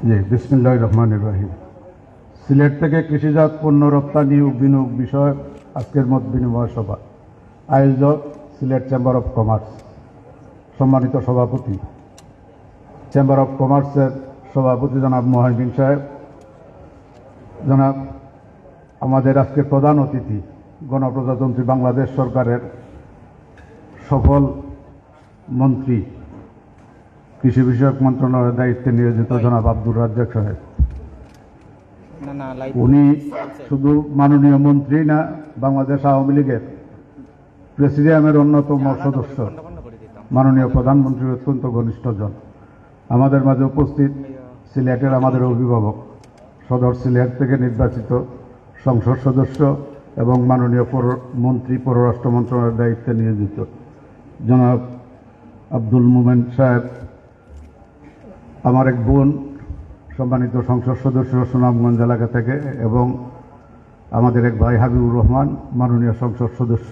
জি, বিসমিল্লাহির রহমানির রহিম। সিলেট থেকে কৃষিজাত পণ্য রপ্তানি ও বিনিয়োগ বিষয়ক আজকের মত বিনিময় সভা। আয়োজক সিলেট চেম্বার অফ কমার্স। সম্মানিত সভাপতি, চেম্বার অফ কমার্সের সভাপতি জনাব মোহাইমিন সাহেব, জনাব আমাদের আজকের প্রধান অতিথি গণপ্রজাতন্ত্রী বাংলাদেশ সরকারের সফল মন্ত্রী, কৃষি বিষয়ক মন্ত্রণালয়ের দায়িত্বে নিয়োজিত জনাব আব্দুর রাজ্জাক সাহেব। উনি শুধু মাননীয় মন্ত্রী না, বাংলাদেশ আওয়ামী লীগের প্রেসিডিয়ামের অন্যতম সদস্য, মাননীয় প্রধানমন্ত্রীর অত্যন্ত ঘনিষ্ঠজন। আমাদের মাঝে উপস্থিত সিলেটের আমাদের অভিভাবক, সদর সিলেট থেকে নির্বাচিত সংসদ সদস্য এবং মাননীয় মন্ত্রী, পররাষ্ট্র মন্ত্রণালয়ের দায়িত্বে নিয়োজিত জনাব আব্দুল মোমেন সাহেব, আমার এক বোন, সম্মানিত সংসদ সদস্য সুনামগঞ্জ এলাকা থেকে, এবং আমাদের এক ভাই হাবিবুর রহমান, মাননীয় সংসদ সদস্য।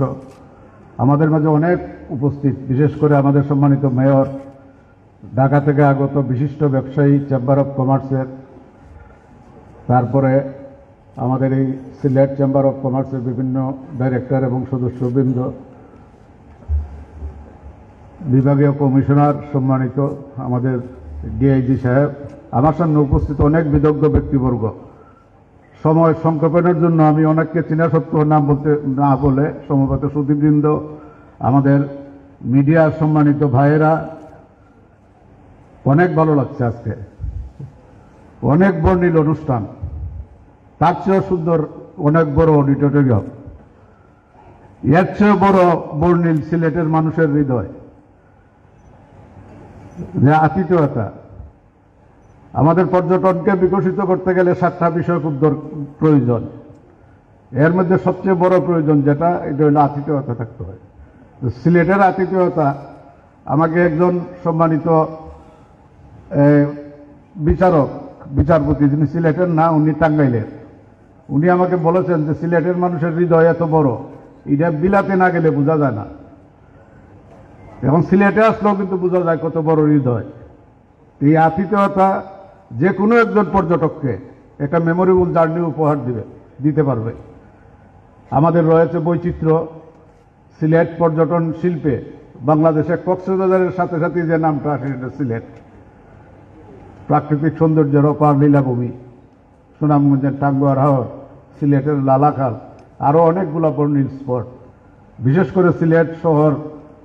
আমাদের মাঝে অনেক উপস্থিত, বিশেষ করে আমাদের সম্মানিত মেয়র, ঢাকা থেকে আগত বিশিষ্ট ব্যবসায়ী, চেম্বার অফ কমার্সের, তারপরে আমাদের এই সিলেট চেম্বার অফ কমার্সের বিভিন্ন ডাইরেক্টর এবং সদস্যবৃন্দ, বিভাগীয় কমিশনার, সম্মানিত আমাদের ডিআইজি সাহেব, আমার সামনে উপস্থিত অনেক বিদগ্ধ ব্যক্তিবর্গ। সময় সংক্ষেপণের জন্য আমি অনেককে চিনা সত্ত্বেও নাম না বলে সমবেত সুধীবৃন্দ, আমাদের মিডিয়ার সম্মানিত ভাইয়েরা, অনেক ভালো লাগছে আজকে। অনেক বর্ণিল অনুষ্ঠান, তার চেয়েও সুন্দর অনেক বড় অডিটোরিয়াম, এর চেয়েও বড় বর্ণিল সিলেটের মানুষের হৃদয়, যে আতিথেয়তা। আমাদের পর্যটনকে বিকশিত করতে গেলে 7টা বিষয় খুব প্রয়োজন। এর মধ্যে সবচেয়ে বড় প্রয়োজন যেটা, এটা হলো আতিথেয়তা থাকতে হয়। সিলেটের আতিথেয়তা, আমাকে একজন সম্মানিত বিচারক, বিচারপতি, যিনি সিলেটের না, উনি টাঙ্গাইলের, উনি আমাকে বলেছেন যে সিলেটের মানুষের হৃদয় এত বড়, এটা বিলাতে না গেলে বোঝা যায় না। এখন সিলেটে আসলেও কিন্তু বোঝা যায় কত বড় হৃদয়। এই আতিথেয়তা যে কোনো একজন পর্যটককে একটা মেমোরেবল জার্নি উপহার দিতে পারবে। আমাদের রয়েছে বৈচিত্র্য। সিলেট পর্যটন শিল্পে বাংলাদেশে কক্সবাজারের সাথে সাথে যে নামটা আসে, সেটা সিলেট। প্রাকৃতিক সৌন্দর্যের অপার লীলাভূমি, সুনামগঞ্জের টাঙ্গুয়ার হাওর, সিলেটের লালাখাল, আরও অনেকগুলো বর্ণিল স্পট। বিশেষ করে সিলেট শহর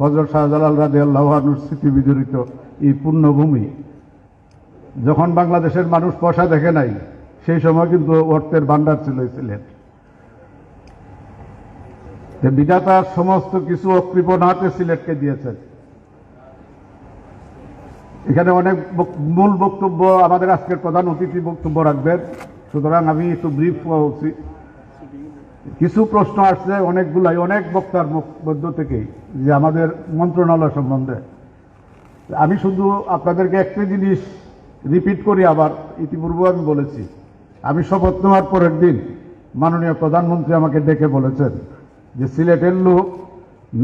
হযরত শাহজালাল রাদিয়াল্লাহু আনহুর স্মৃতি বিজড়িত এই পুণ্যভূমি। যখন বাংলাদেশের মানুষ পয়সা দেখে নাই, সেই সময় কিন্তু অর্থের ভান্ডার ছিল সিলেট। বিধাতা সমস্ত কিছু অকৃপণ হাতে সিলেটকে দিয়েছেন। এখানে অনেক মূল বক্তব্য আমাদের আজকের প্রধান অতিথি বক্তব্য রাখবেন, সুতরাং আমি একটু ব্রিফ হওয়া উচিত। কিছু প্রশ্ন আসছে অনেকগুলাই, অনেক বক্তার মধ্য থেকেই, যে আমাদের মন্ত্রণালয় সম্বন্ধে। আমি শুধু আপনাদেরকে একটি জিনিস রিপিট করি, আবার ইতিপূর্বে আমি বলেছি। আমি শপথ নেওয়ার পরের দিন মাননীয় প্রধানমন্ত্রী আমাকে ডেকে বলেছেন যে সিলেটের লোক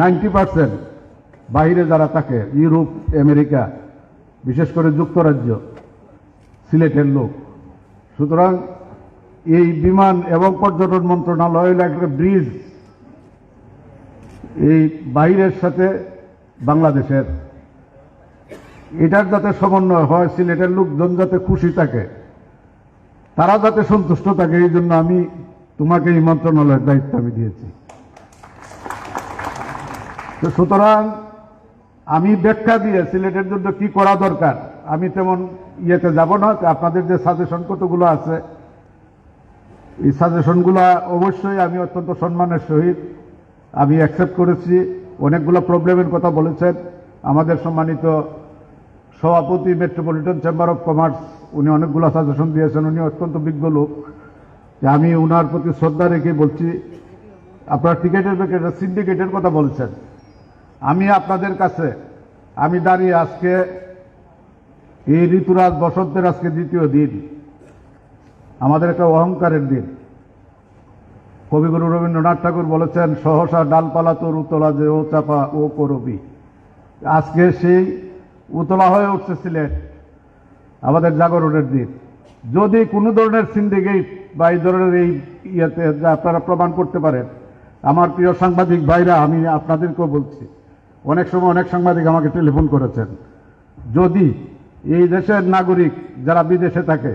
90% বাইরে যারা থাকে, ইউরোপ, আমেরিকা, বিশেষ করে যুক্তরাজ্য, সিলেটের লোক। সুতরাং এই বিমান এবং পর্যটন মন্ত্রণালয় একটা ব্রিজ, এই বাইরের সাথে বাংলাদেশের, এটার যাতে সমন্বয় হয়, সিলেটের লোকজন যাতে খুশি থাকে, তারা যাতে সন্তুষ্ট থাকে, এই জন্য আমি তোমাকে এই মন্ত্রণালয়ের দায়িত্ব আমি দিয়েছি। তো সুতরাং আমি ব্যাখ্যা দিয়ে সিলেটের জন্য কি করা দরকার, আমি তেমন ইয়েতে যাব না। আপনাদের যে সাজেশন কতগুলো আছে, এই সাজেশনগুলো অবশ্যই আমি অত্যন্ত সম্মানের সহিত আমি অ্যাকসেপ্ট করেছি। অনেকগুলো প্রবলেমের কথা বলেছেন আমাদের সম্মানিত সভাপতি, মেট্রোপলিটন চেম্বার অফ কমার্স, উনি অনেকগুলো সাজেশন দিয়েছেন। উনি অত্যন্ত বিজ্ঞ লোক, আমি উনার প্রতি শ্রদ্ধা রেখে বলছি। আপনার টিকেটের ব্যাপারে সিন্ডিকেটের কথা বলছেন, আমি আপনাদের কাছে আমি দাঁড়িয়ে আজকে এই ঋতুরাজ বসন্তের আজকে দ্বিতীয় দিন, আমাদের একটা অহংকারের দিন। কবিগুরু রবীন্দ্রনাথ ঠাকুর বলেছেন, সহসা ডালপালা তোর উতলা যে ও চাপা ও করবি। আজকে সেই উতলা হয়ে উঠছে সিলেট, আমাদের জাগরণের দিন। যদি কোনো ধরনের সিন্ডিকেট বা এই ধরনের এই ইয়েতে আপনারা প্রমাণ করতে পারেন, আমার প্রিয় সাংবাদিক ভাইরা, আমি আপনাদেরকেও বলছি, অনেক সময় অনেক সাংবাদিক আমাকে টেলিফোন করেছেন, যদি এই দেশের নাগরিক যারা বিদেশে থাকে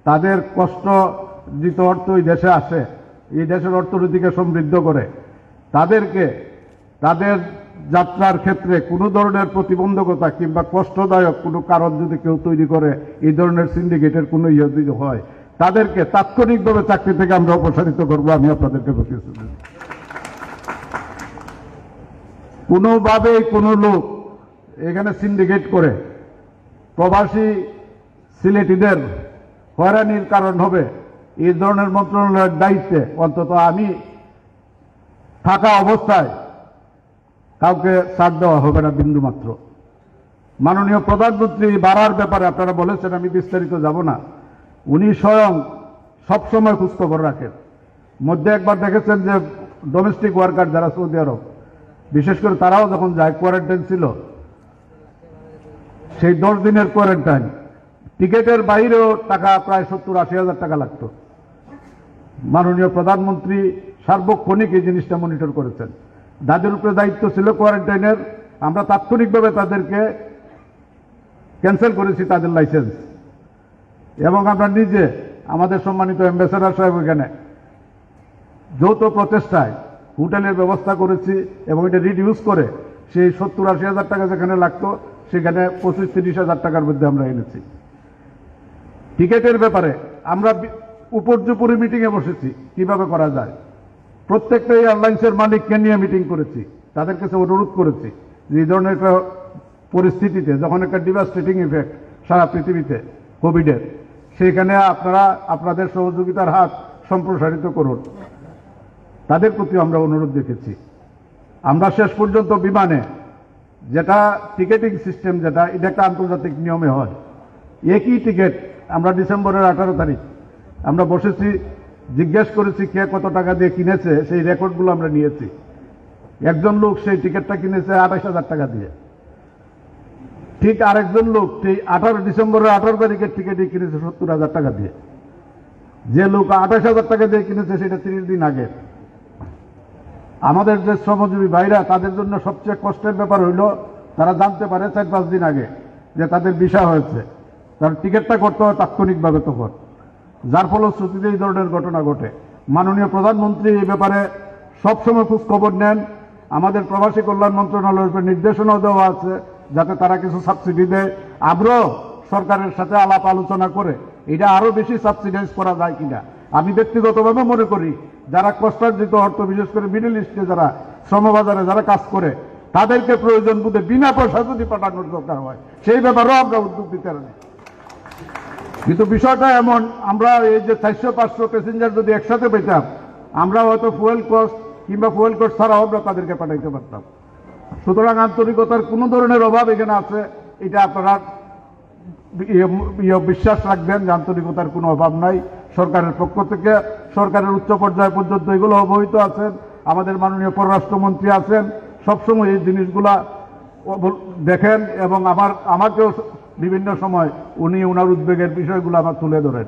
তাদের কষ্টজিত অর্থ এই দেশে আসে, এই দেশের অর্থনীতিকে সমৃদ্ধ করে, তাদেরকে তাদের যাত্রার ক্ষেত্রে কোনো ধরনের প্রতিবন্ধকতা কিংবা কষ্টদায়ক কোনো কারণ যদি কেউ তৈরি করে, এই ধরনের সিন্ডিকেটের কোনো ইয়ে যদি হয়, তাদেরকে তাৎক্ষণিকভাবে চাকরি থেকে আমরা অপসারিত করবো। আমি আপনাদেরকে প্রতিশ্রুতি দিই। কোনোভাবেই কোনো লোক এখানে সিন্ডিকেট করে প্রবাসী সিলেটিদের হয়রানির কারণ হবে, এই ধরনের মন্ত্রণালয়ের দায়িত্বে অন্তত আমি থাকা অবস্থায় কাউকে ছাড় দেওয়া হবে না বিন্দুমাত্র। মাননীয় প্রধানমন্ত্রী বাড়ার ব্যাপারে আপনারা বলেছেন, আমি বিস্তারিত যাব না। উনি স্বয়ং সবসময় খোঁজখবর রাখেন। মধ্যে একবার দেখেছেন যে ডোমেস্টিক ওয়ার্কার যারা সৌদি আরব, বিশেষ করে তারাও যখন যায়, কোয়ারেন্টাইন ছিল, সেই 10 দিনের কোয়ারেন্টাইন টিকেটের বাইরেও টাকা প্রায় 70-80 হাজার টাকা লাগতো। মাননীয় প্রধানমন্ত্রী সার্বক্ষণিক এই জিনিসটা মনিটর করেছেন। যাদের উপরে দায়িত্ব ছিল কোয়ারেন্টাইনের, আমরা তাৎক্ষণিকভাবে তাদেরকে ক্যান্সেল করেছি তাদের লাইসেন্স, এবং আমরা নিজে আমাদের সম্মানিত অ্যাম্বাসেডর সাহেব এখানে যৌথ প্রচেষ্টায় হোটেলের ব্যবস্থা করেছি, এবং এটা রিডিউস করে সেই 70-80 হাজার টাকা যেখানে লাগতো সেখানে 25-30 হাজার টাকার মধ্যে আমরা এনেছি। টিকেটের ব্যাপারে আমরা উপর্যুপরি মিটিংয়ে বসেছি, কিভাবে করা যায়। প্রত্যেকটা এয়ারলাইন্সের মালিককে নিয়ে মিটিং করেছি, তাদের কাছে অনুরোধ করেছি যে এই ধরনের একটা পরিস্থিতিতে, যখন একটা ডিভাস্টেটিং ইফেক্ট সারা পৃথিবীতে কোভিডের, সেইখানে আপনারা আপনাদের সহযোগিতার হাত সম্প্রসারিত করুন। তাদের প্রতি আমরা অনুরোধ রেখেছি। আমরা শেষ পর্যন্ত বিমানে যেটা টিকেটিং সিস্টেম, যেটা এটা একটা আন্তর্জাতিক নিয়মে হয়, একই টিকিট আমরা ডিসেম্বরের 18 তারিখ আমরা বসেছি, জিজ্ঞেস করেছি কে কত টাকা দিয়ে কিনেছে, সেই রেকর্ডগুলো আমরা নিয়েছি। একজন লোক সেই টিকিটটা কিনেছে 28 হাজার টাকা দিয়ে, ঠিক আরেকজন লোক সেই ডিসেম্বরের 18 তারিখের টিকিটই কিনেছে 70 হাজার টাকা দিয়ে। যে লোক 28 হাজার টাকা দিয়ে কিনেছে সেটা 30 দিন আগে। আমাদের যে শ্রমজীবী ভাইরা, তাদের জন্য সবচেয়ে কষ্টের ব্যাপার হইল তারা জানতে পারে 4-5 দিন আগে যে তাদের ভিসা হয়েছে, তার টিকিটটা করতে হয় তাৎক্ষণিকভাবে তখন, যার ফলশ্রুতিতে এই ধরনের ঘটনা ঘটে। মাননীয় প্রধানমন্ত্রী এই ব্যাপারে সবসময় খোঁজ খবর নেন। আমাদের প্রবাসী কল্যাণ মন্ত্রণালয়ের উপর নির্দেশনাও দেওয়া আছে যাতে তারা কিছু সাবসিডি দেয়। আমরাও সরকারের সাথে আলাপ আলোচনা করে এটা আরো বেশি সাবসিডাইজ করা যায় কিনা। আমি ব্যক্তিগতভাবে মনে করি যারা কষ্টার্জিত অর্থ, বিশেষ করে মিডল ইস্টে যারা শ্রমবাজারে যারা কাজ করে, তাদেরকে প্রয়োজন বোধে বিনা পয়সা যদি পাঠানোর দরকার হয়, সেই ব্যাপারেও আমরা উদ্যোগ দিতে পারি। কিন্তু বিষয়টা এমন, আমরা এই যে 400-500 প্যাসেঞ্জার যদি একসাথে পেতাম, আমরা হয়তো ফুয়েল কস্ট কিংবা ফুয়েল কস্ট ছাড়াও আমরা তাদেরকে পাঠাইতে পারতাম। সুতরাং আন্তরিকতার কোনো ধরনের অভাব এখানে আছে, এটা আপনারা বিশ্বাস রাখবেন যে আন্তরিকতার কোনো অভাব নাই। সরকারের পক্ষ থেকে সরকারের উচ্চ পর্যায় পর্যন্ত এগুলো অবহিত আছেন, আমাদের মাননীয় পররাষ্ট্রমন্ত্রী আছেন, সবসময় এই জিনিসগুলা দেখেন, এবং আমাকেও বিভিন্ন সময় উনি ওনার উদ্বেগের বিষয়গুলো আমার তুলে ধরেন।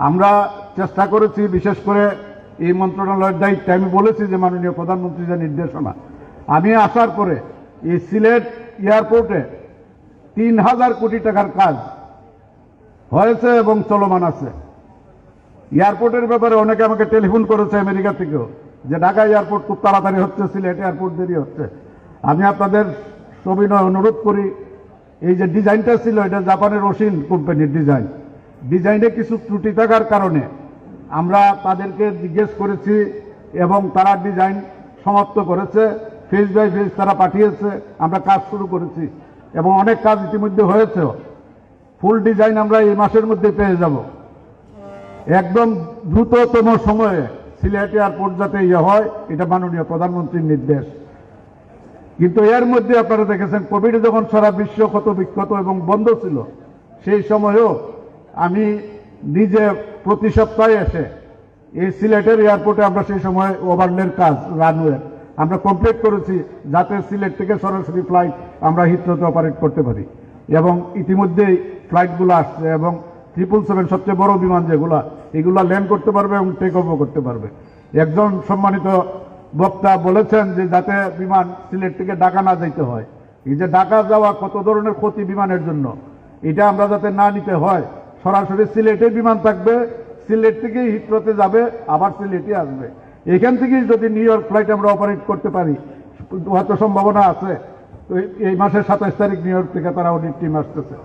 আমরা চেষ্টা করেছি, বিশেষ করে এই মন্ত্রণালয়ের দায়িত্বে আমি বলেছি যে মাননীয় প্রধানমন্ত্রী যে নির্দেশনা, আমি আসার পরে এই সিলেট এয়ারপোর্টে 3000 কোটি টাকার কাজ হয়েছে এবং চলমান আছে। এয়ারপোর্টের ব্যাপারে অনেকে আমাকে টেলিফোন করেছে আমেরিকা থেকেও, যে ঢাকা এয়ারপোর্ট খুব তাড়াতাড়ি হচ্ছে, সিলেট এয়ারপোর্ট দেরি হচ্ছে। আমি আপনাদের সবিনয় অনুরোধ করি, এই যে ডিজাইনটা ছিল এটা জাপানের ওশিন কোম্পানির ডিজাইনে কিছু ত্রুটি থাকার কারণে আমরা তাদেরকে জিজ্ঞেস করেছি এবং তারা ডিজাইন সমাপ্ত করেছে, ফেজ বাই ফেজ তারা পাঠিয়েছে, আমরা কাজ শুরু করেছি এবং অনেক কাজ ইতিমধ্যে হয়েছে। ফুল ডিজাইন আমরা এই মাসের মধ্যে পেয়ে যাব। একদম দ্রুততম সময়ে সিলেট এয়ারপোর্ট যাতে হয়, এটা মাননীয় প্রধানমন্ত্রীর নির্দেশ। কিন্তু এর মধ্যে আপনারা দেখেছেন কোভিডে যখন সারা বিশ্ব ক্ষত বিক্ষত এবং বন্ধ ছিল, সেই সময়েও আমি নিজে প্রতি সপ্তাহে এসে এই সিলেটের এয়ারপোর্টে আমরা সেই সময় ওভারলের কাজ, রানওয়ে আমরা কমপ্লিট করেছি, যাতে সিলেট থেকে সরাসরি ফ্লাইট আমরা হিথ্রোতে অপারেট করতে পারি। এবং ইতিমধ্যেই ফ্লাইটগুলো আসছে এবং 777 সবচেয়ে বড় বিমান যেগুলা, এগুলা ল্যান্ড করতে পারবে এবং টেক অফও করতে পারবে। একজন সম্মানিত বক্তা বলেছেন যে যাতে বিমান সিলেট থেকে ঢাকা না যেতে হয়। এই যে ঢাকা যাওয়া কত ধরনের ক্ষতি বিমানের জন্য, এটা আমরা যাতে না নিতে হয়, সরাসরি সিলেটে বিমান থাকবে, সিলেট থেকেই হিথ্রোতে যাবে, আবার সিলেটে আসবে। এখান থেকেই যদি নিউ ইয়র্ক ফ্লাইট আমরা অপারেট করতে পারি, হয়তো সম্ভাবনা আছে। তো এই মাসের 27 তারিখ নিউ ইয়র্ক থেকে তারা অডিট টিম আসতেছে,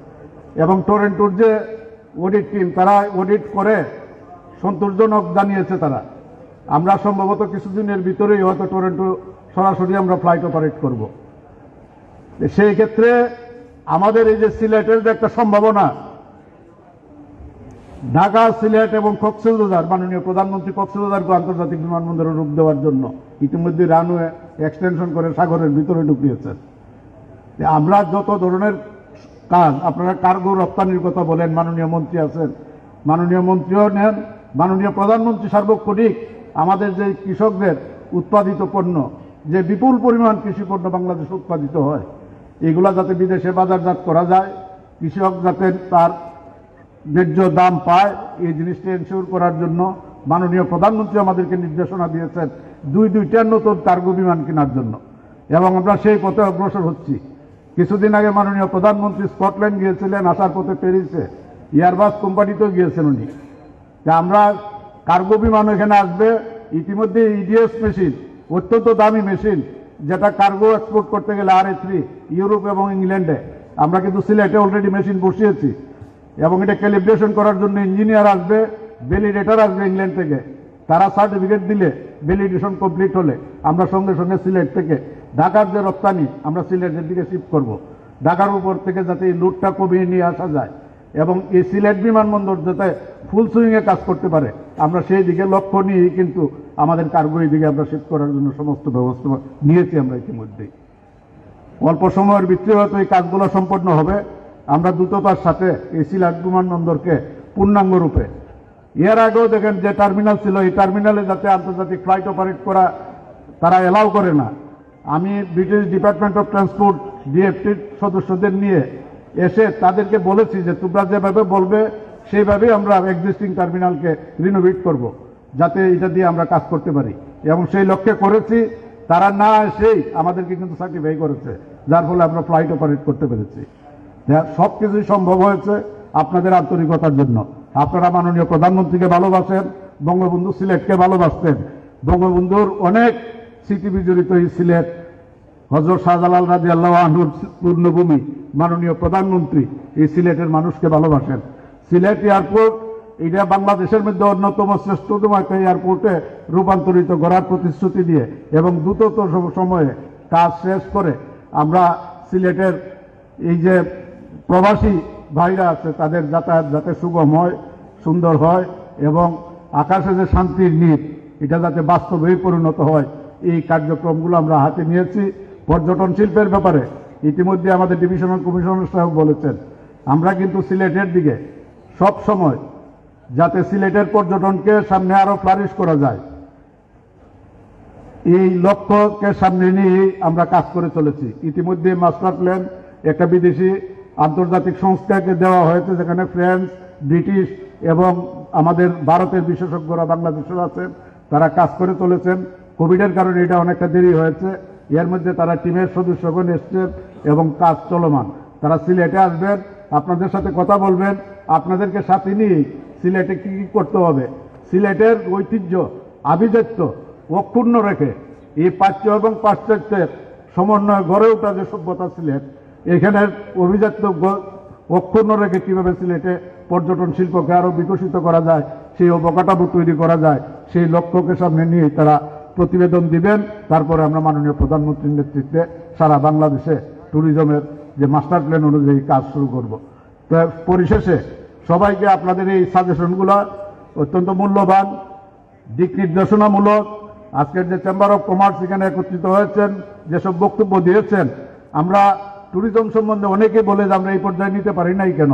এবং টরেন্টোর যে অডিট টিম, তারা অডিট করে সন্তোষজনক জানিয়েছে তারা। আমরা সম্ভবত কিছুদিনের ভিতরেই হয়তো টরেন্টো সরাসরি আমরা ফ্লাইট অপারেট করব। সেই ক্ষেত্রে আমাদের এই যে সিলেটের যে একটা সম্ভাবনা, ঢাকা, সিলেট এবং কক্সবাজার, মাননীয় প্রধানমন্ত্রী কক্সবাজারকে আন্তর্জাতিক বিমানবন্দরে রূপ দেওয়ার জন্য ইতিমধ্যে রানওয়ে এক্সটেনশন করে সাগরের ভিতরে ঢুকিয়েছেন। আমরা যত ধরনের কাজ, আপনারা কার্গো রপ্তানির কথা বলেন, মাননীয় মন্ত্রী আছেন, মাননীয় মন্ত্রীও নেন, মাননীয় প্রধানমন্ত্রী সার্বক্ষণিক আমাদের যে কৃষকদের উৎপাদিত পণ্য, যে বিপুল পরিমাণ কৃষি পণ্য বাংলাদেশে উৎপাদিত হয়, এগুলা যাতে বিদেশে বাজারজাত করা যায়, কৃষক যাতে তার ন্যায্য দাম পায়, এই জিনিসটা এনশিওর করার জন্য মাননীয় প্রধানমন্ত্রী আমাদেরকে নির্দেশনা দিয়েছেন 2টা নতুন কার্গো বিমান কেনার জন্য, এবং আমরা সেই পথে অগ্রসর হচ্ছি। কিছুদিন আগে মাননীয় প্রধানমন্ত্রী স্কটল্যান্ড গিয়েছিলেন, আসার পথে প্যারিসে এয়ারবাস কোম্পানিতেও গিয়েছেন উনি। আমরা কার্গো বিমান এখানে আসবে, ইতিমধ্যে ইডিএস মেশিন, অত্যন্ত দামি মেশিন, যেটা কার্গো এক্সপোর্ট করতে গেলে RA3 ইউরোপ এবং ইংল্যান্ডে, আমরা কিন্তু সিলেটে অলরেডি মেশিন বসিয়েছি, এবং এটা ক্যালিব্রেশন করার জন্য ইঞ্জিনিয়ার আসবে, ভ্যালিডেটর আসবে ইংল্যান্ড থেকে, তারা সার্টিফিকেট দিলে, ভ্যালিডেশন কমপ্লিট হলে আমরা সঙ্গে সঙ্গে সিলেট থেকে ঢাকার যে রপ্তানি আমরা সিলেটের দিকে শিফট করব, ঢাকার উপর থেকে যাতে এই লোডটা কমিয়ে নিয়ে আসা যায়, এবং এই সিলেট বিমানবন্দর যাতে ফুল সুইংয়ে কাজ করতে পারে, আমরা সেই দিকে লক্ষ্য নিয়েই কিন্তু আমাদের কার্গো এই দিকে আমরা শিফট করার জন্য সমস্ত ব্যবস্থা নিয়েছি আমরা ইতিমধ্যেই। অল্প সময়ের ভিতরে হয়তো এই কাজগুলো সম্পন্ন হবে। আমরা দ্রুততার সাথে এই সিলেট বিমানবন্দরকে পূর্ণাঙ্গ রূপে, এর আগেও দেখেন যে টার্মিনাল ছিল, এই টার্মিনালে যাতে আন্তর্জাতিক ফ্লাইট অপারেট করা তারা এলাও করে না। আমি ব্রিটিশ ডিপার্টমেন্ট অফ ট্রান্সপোর্ট DFTর সদস্যদের নিয়ে এসে তাদেরকে বলেছি যে তোমরা যেভাবে বলবে সেইভাবেই আমরা এক্সিস্টিং টার্মিনালকে রিনোভেট করব, যাতে এটা দিয়ে আমরা কাজ করতে পারি, এবং সেই লক্ষ্যে করেছি। তারা না এসেই আমাদেরকে কিন্তু সার্টিফাই করেছে, যার ফলে আমরা ফ্লাইট অপারেট করতে পেরেছি। সব কিছুই সম্ভব হয়েছে আপনাদের আন্তরিকতার জন্য। আপনারা মাননীয় প্রধানমন্ত্রীকে ভালোবাসেন, বঙ্গবন্ধু সিলেটকে ভালোবাসতেন, বঙ্গবন্ধুর অনেক স্মৃতি বিজড়িত এই সিলেট, হযরত শাহজালাল রাদিয়াল্লাহু আনহুর পূর্ণভূমি, মাননীয় প্রধানমন্ত্রী এই সিলেটের মানুষকে ভালোবাসেন। সিলেট এয়ারপোর্ট এটা বাংলাদেশের মধ্যে অন্যতম শ্রেষ্ঠতম একটা এয়ারপোর্টে রূপান্তরিত করার প্রতিশ্রুতি দিয়ে, এবং দ্রুততর সময়ে কাজ শেষ করে আমরা সিলেটের এই যে প্রবাসী ভাইরা আছে তাদের যাতায়াত যাতে সুগম হয়, সুন্দর হয়, এবং আকাশে যে শান্তির নীড় এটা যাতে বাস্তবে পরিণত হয়, এই কার্যক্রমগুলো আমরা হাতে নিয়েছি। পর্যটন শিল্পের ব্যাপারে ইতিমধ্যে আমাদের ডিভিশনাল কমিশনার সাহেব বলেছেন, আমরা কিন্তু সিলেটের দিকে সব সময় যাতে সিলেটের পর্যটনকে সামনে আরো ফ্লারিশ করা যায়, এই লক্ষ্যকে সামনে নিয়ে আমরা কাজ করে চলেছি। ইতিমধ্যে মাস্টার প্ল্যান একটা বিদেশি আন্তর্জাতিক সংস্থাকে দেওয়া হয়েছে, যেখানে ফ্রান্স, ব্রিটিশ এবং আমাদের ভারতের বিশেষজ্ঞরা বাংলাদেশের আছেন, তারা কাজ করে চলেছেন। কোভিডের কারণে এটা অনেকটা দেরি হয়েছে, এর মধ্যে তারা টিমের সদস্যগণ এসছেন এবং কাজ চলমান। তারা সিলেটে আসবেন, আপনাদের সাথে কথা বলবেন, আপনাদেরকে সাথে নিয়ে সিলেটে কি কি করতে হবে, সিলেটের ঐতিহ্য আভিজাত্য অক্ষুণ্ণ রেখে এই প্রাচ্য এবং পাশ্চাত্যের সমন্বয় গড়ে ওঠা যে সভ্যতা সিলেট, এখানের অভিজাত্য অক্ষুণ্ণ রেখে কীভাবে সিলেটে পর্যটন শিল্পকে আরও বিকশিত করা যায়, সেই অবকাঠামো তৈরি করা যায়, সেই লক্ষ্যকে সামনে নিয়ে তারা প্রতিবেদন দিবেন। তারপরে আমরা মাননীয় প্রধানমন্ত্রীর নেতৃত্বে সারা বাংলাদেশে ট্যুরিজমের যে মাস্টার প্ল্যান অনুযায়ী কাজ শুরু করব। তো পরিশেষে সবাইকে আপনাদের এই সাজেশনগুলো অত্যন্ত মূল্যবান, দিক নির্দেশনামূলক। আজকের যে চেম্বার অফ কমার্স এখানে একত্রিত হয়েছেন, যেসব বক্তব্য দিয়েছেন, আমরা ট্যুরিজম সম্বন্ধে অনেকেই বলে যে আমরা এই পর্যায়ে নিতে পারি নাই কেন।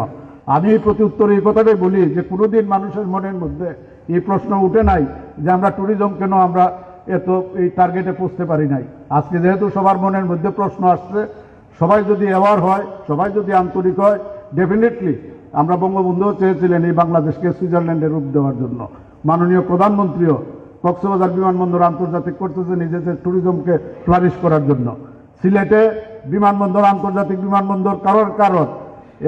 আমি এই প্রতি উত্তরে এই কথাটাই বলি যে কোনোদিন মানুষের মনের মধ্যে এই প্রশ্ন উঠে নাই যে আমরা ট্যুরিজম কেন আমরা এত এই টার্গেটে পৌঁছতে পারি নাই। আজকে যেহেতু সবার মনের মধ্যে প্রশ্ন আসছে, সবাই যদি অ্যাওয়ার হয়, সবাই যদি আন্তরিক হয়, ডেফিনেটলি আমরা বঙ্গবন্ধুও চেয়েছিলেন এই বাংলাদেশকে সুইজারল্যান্ডের রূপ দেওয়ার জন্য। মাননীয় প্রধানমন্ত্রীও কক্সবাজার বিমানবন্দর আন্তর্জাতিক করতেছে নিজেদের ট্যুরিজমকে ফ্লারিশ করার জন্য। সিলেটে বিমানবন্দর আন্তর্জাতিক বিমানবন্দর কারণ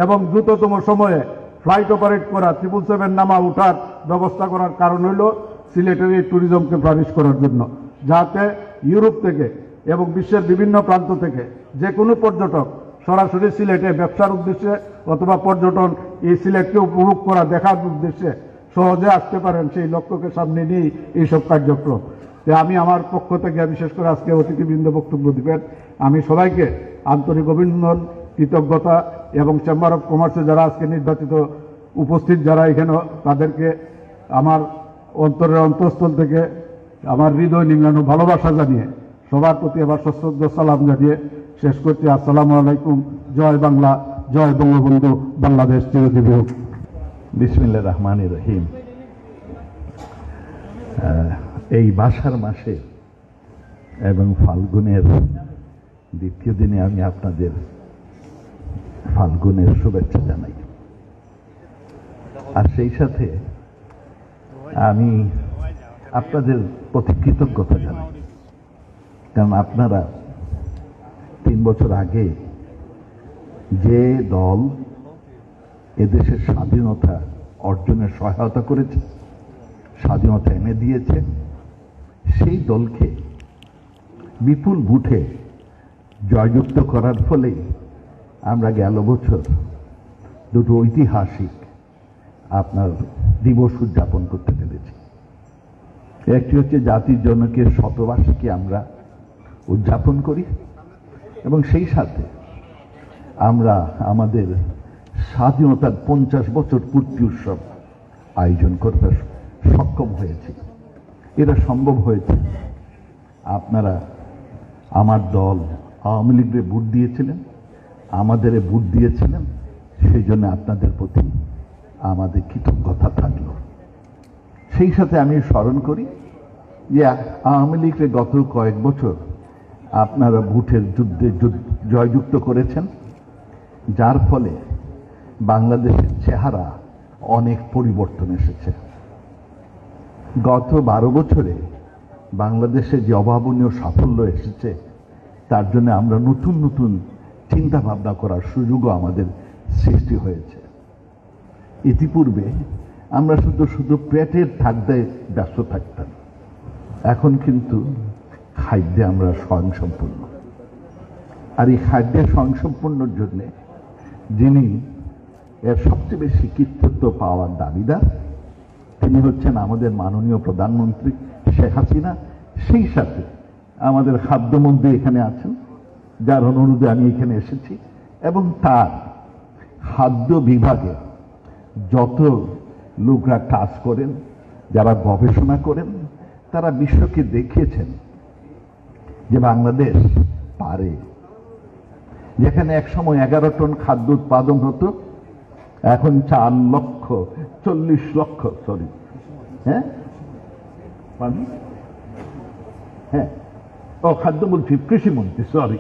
এবং দ্রুততম সময়ে ফ্লাইট অপারেট করা 777 নামা উঠার ব্যবস্থা করার কারণ হইল সিলেটের এই ট্যুরিজমকে ফ্লারিশ করার জন্য, যাতে ইউরোপ থেকে এবং বিশ্বের বিভিন্ন প্রান্ত থেকে যে কোনো পর্যটক সরাসরি সিলেটে ব্যবসার উদ্দেশ্যে অথবা পর্যটন এই সিলেটকে উপভোগ করা দেখার উদ্দেশ্যে সহজে আসতে পারেন, সেই লক্ষ্যকে সামনে নিয়েই এইসব কার্যক্রম। আমি আমার পক্ষ থেকে বিশেষ করে আজকে অতিথিবৃন্দ বক্তব্য দিবেন, আমি সবাইকে আন্তরিক অভিনন্দন, কৃতজ্ঞতা এবং চেম্বার অফ কমার্সে যারা আজকে নির্বাচিত উপস্থিত যারা এখানে, তাদেরকে আমার অন্তরের অন্তঃস্থল থেকে আমার হৃদয় নিংড়ানো ভালোবাসা জানিয়ে সবার প্রতি আবার সশ্রদ্ধ সালাম জানিয়ে শেষ করছি। আসসালামু আলাইকুম। জয় বাংলা, জয় বঙ্গবন্ধু, বাংলাদেশ চিরজীবী হোক। বিসমিল্লাহির রহমানির রহিম। এই বাসার মাসে এবং ফাল্গুনের দ্বিতীয় দিনে আমি আপনাদের ফাল্গুনের শুভেচ্ছা জানাই। আর সেই সাথে আমি আপনাদের প্রতি কৃতজ্ঞতা জানাই, কারণ আপনারা 3 বছর আগে যে দল এদেশের স্বাধীনতা অর্জনের সহায়তা করেছে, স্বাধীনতা এনে দিয়েছে, সেই দলকে বিপুল ভোটে জয়যুক্ত করার ফলে আমরা গেল বছর দুটো ঐতিহাসিক আপনার দিবস উদযাপন করতে পেরেছি। একটি হচ্ছে জাতির জনকের শতবার্ষিকী আমরা উদযাপন করি এবং সেই সাথে আমরা আমাদের স্বাধীনতার 50 বছর পূর্তি উৎসব আয়োজন করতে সক্ষম হয়েছে। এটা সম্ভব হয়েছে আপনারা আমার দল আওয়ামী লীগকে ভোট দিয়েছিলেন, আমাদের ভোট দিয়েছিলেন, সেই জন্য আপনাদের প্রতি আমাদের কৃতজ্ঞতা থাকল। সেই সাথে আমি স্মরণ করি যে আওয়ামী লীগকে গত কয়েক বছর আপনারা ভোটের যুদ্ধে জয়যুক্ত করেছেন, যার ফলে বাংলাদেশের চেহারা অনেক পরিবর্তন এসেছে। গত 12 বছরে বাংলাদেশে যে অভাবনীয় সাফল্য এসেছে, তার জন্য আমরা নতুন নতুন চিন্তা ভাবনা করার সুযোগও আমাদের সৃষ্টি হয়েছে। ইতিপূর্বে আমরা শুধু পেটের ঠাকদায় ব্যস্ত থাকতাম, এখন কিন্তু খাদ্যে আমরা স্বয়ংসম্পূর্ণ। আর এই খাদ্যে স্বয়ংসম্পূর্ণর জন্যে যিনি এর সবচেয়ে বেশি কৃতিত্ব পাওয়ার দাবিদার, তিনি হচ্ছেন আমাদের মাননীয় প্রধানমন্ত্রী শেখ হাসিনা। সেই সাথে আমাদের খাদ্যমন্ত্রী এখানে আছেন, যার অনুরোধে আমি এখানে এসেছি, এবং তার খাদ্য বিভাগে যত লোকরা কাজ করেন, যারা গবেষণা করেন, তারা বিশ্বকে দেখিয়েছেন যে বাংলাদেশ পারে। যেখানে একসময় 11 টন খাদ্য উৎপাদন হতো, এখন 40 লক্ষ, সরি, হ্যাঁ হ্যাঁ ও খাদ্য বলছি, কৃষিমন্ত্রী, সরি,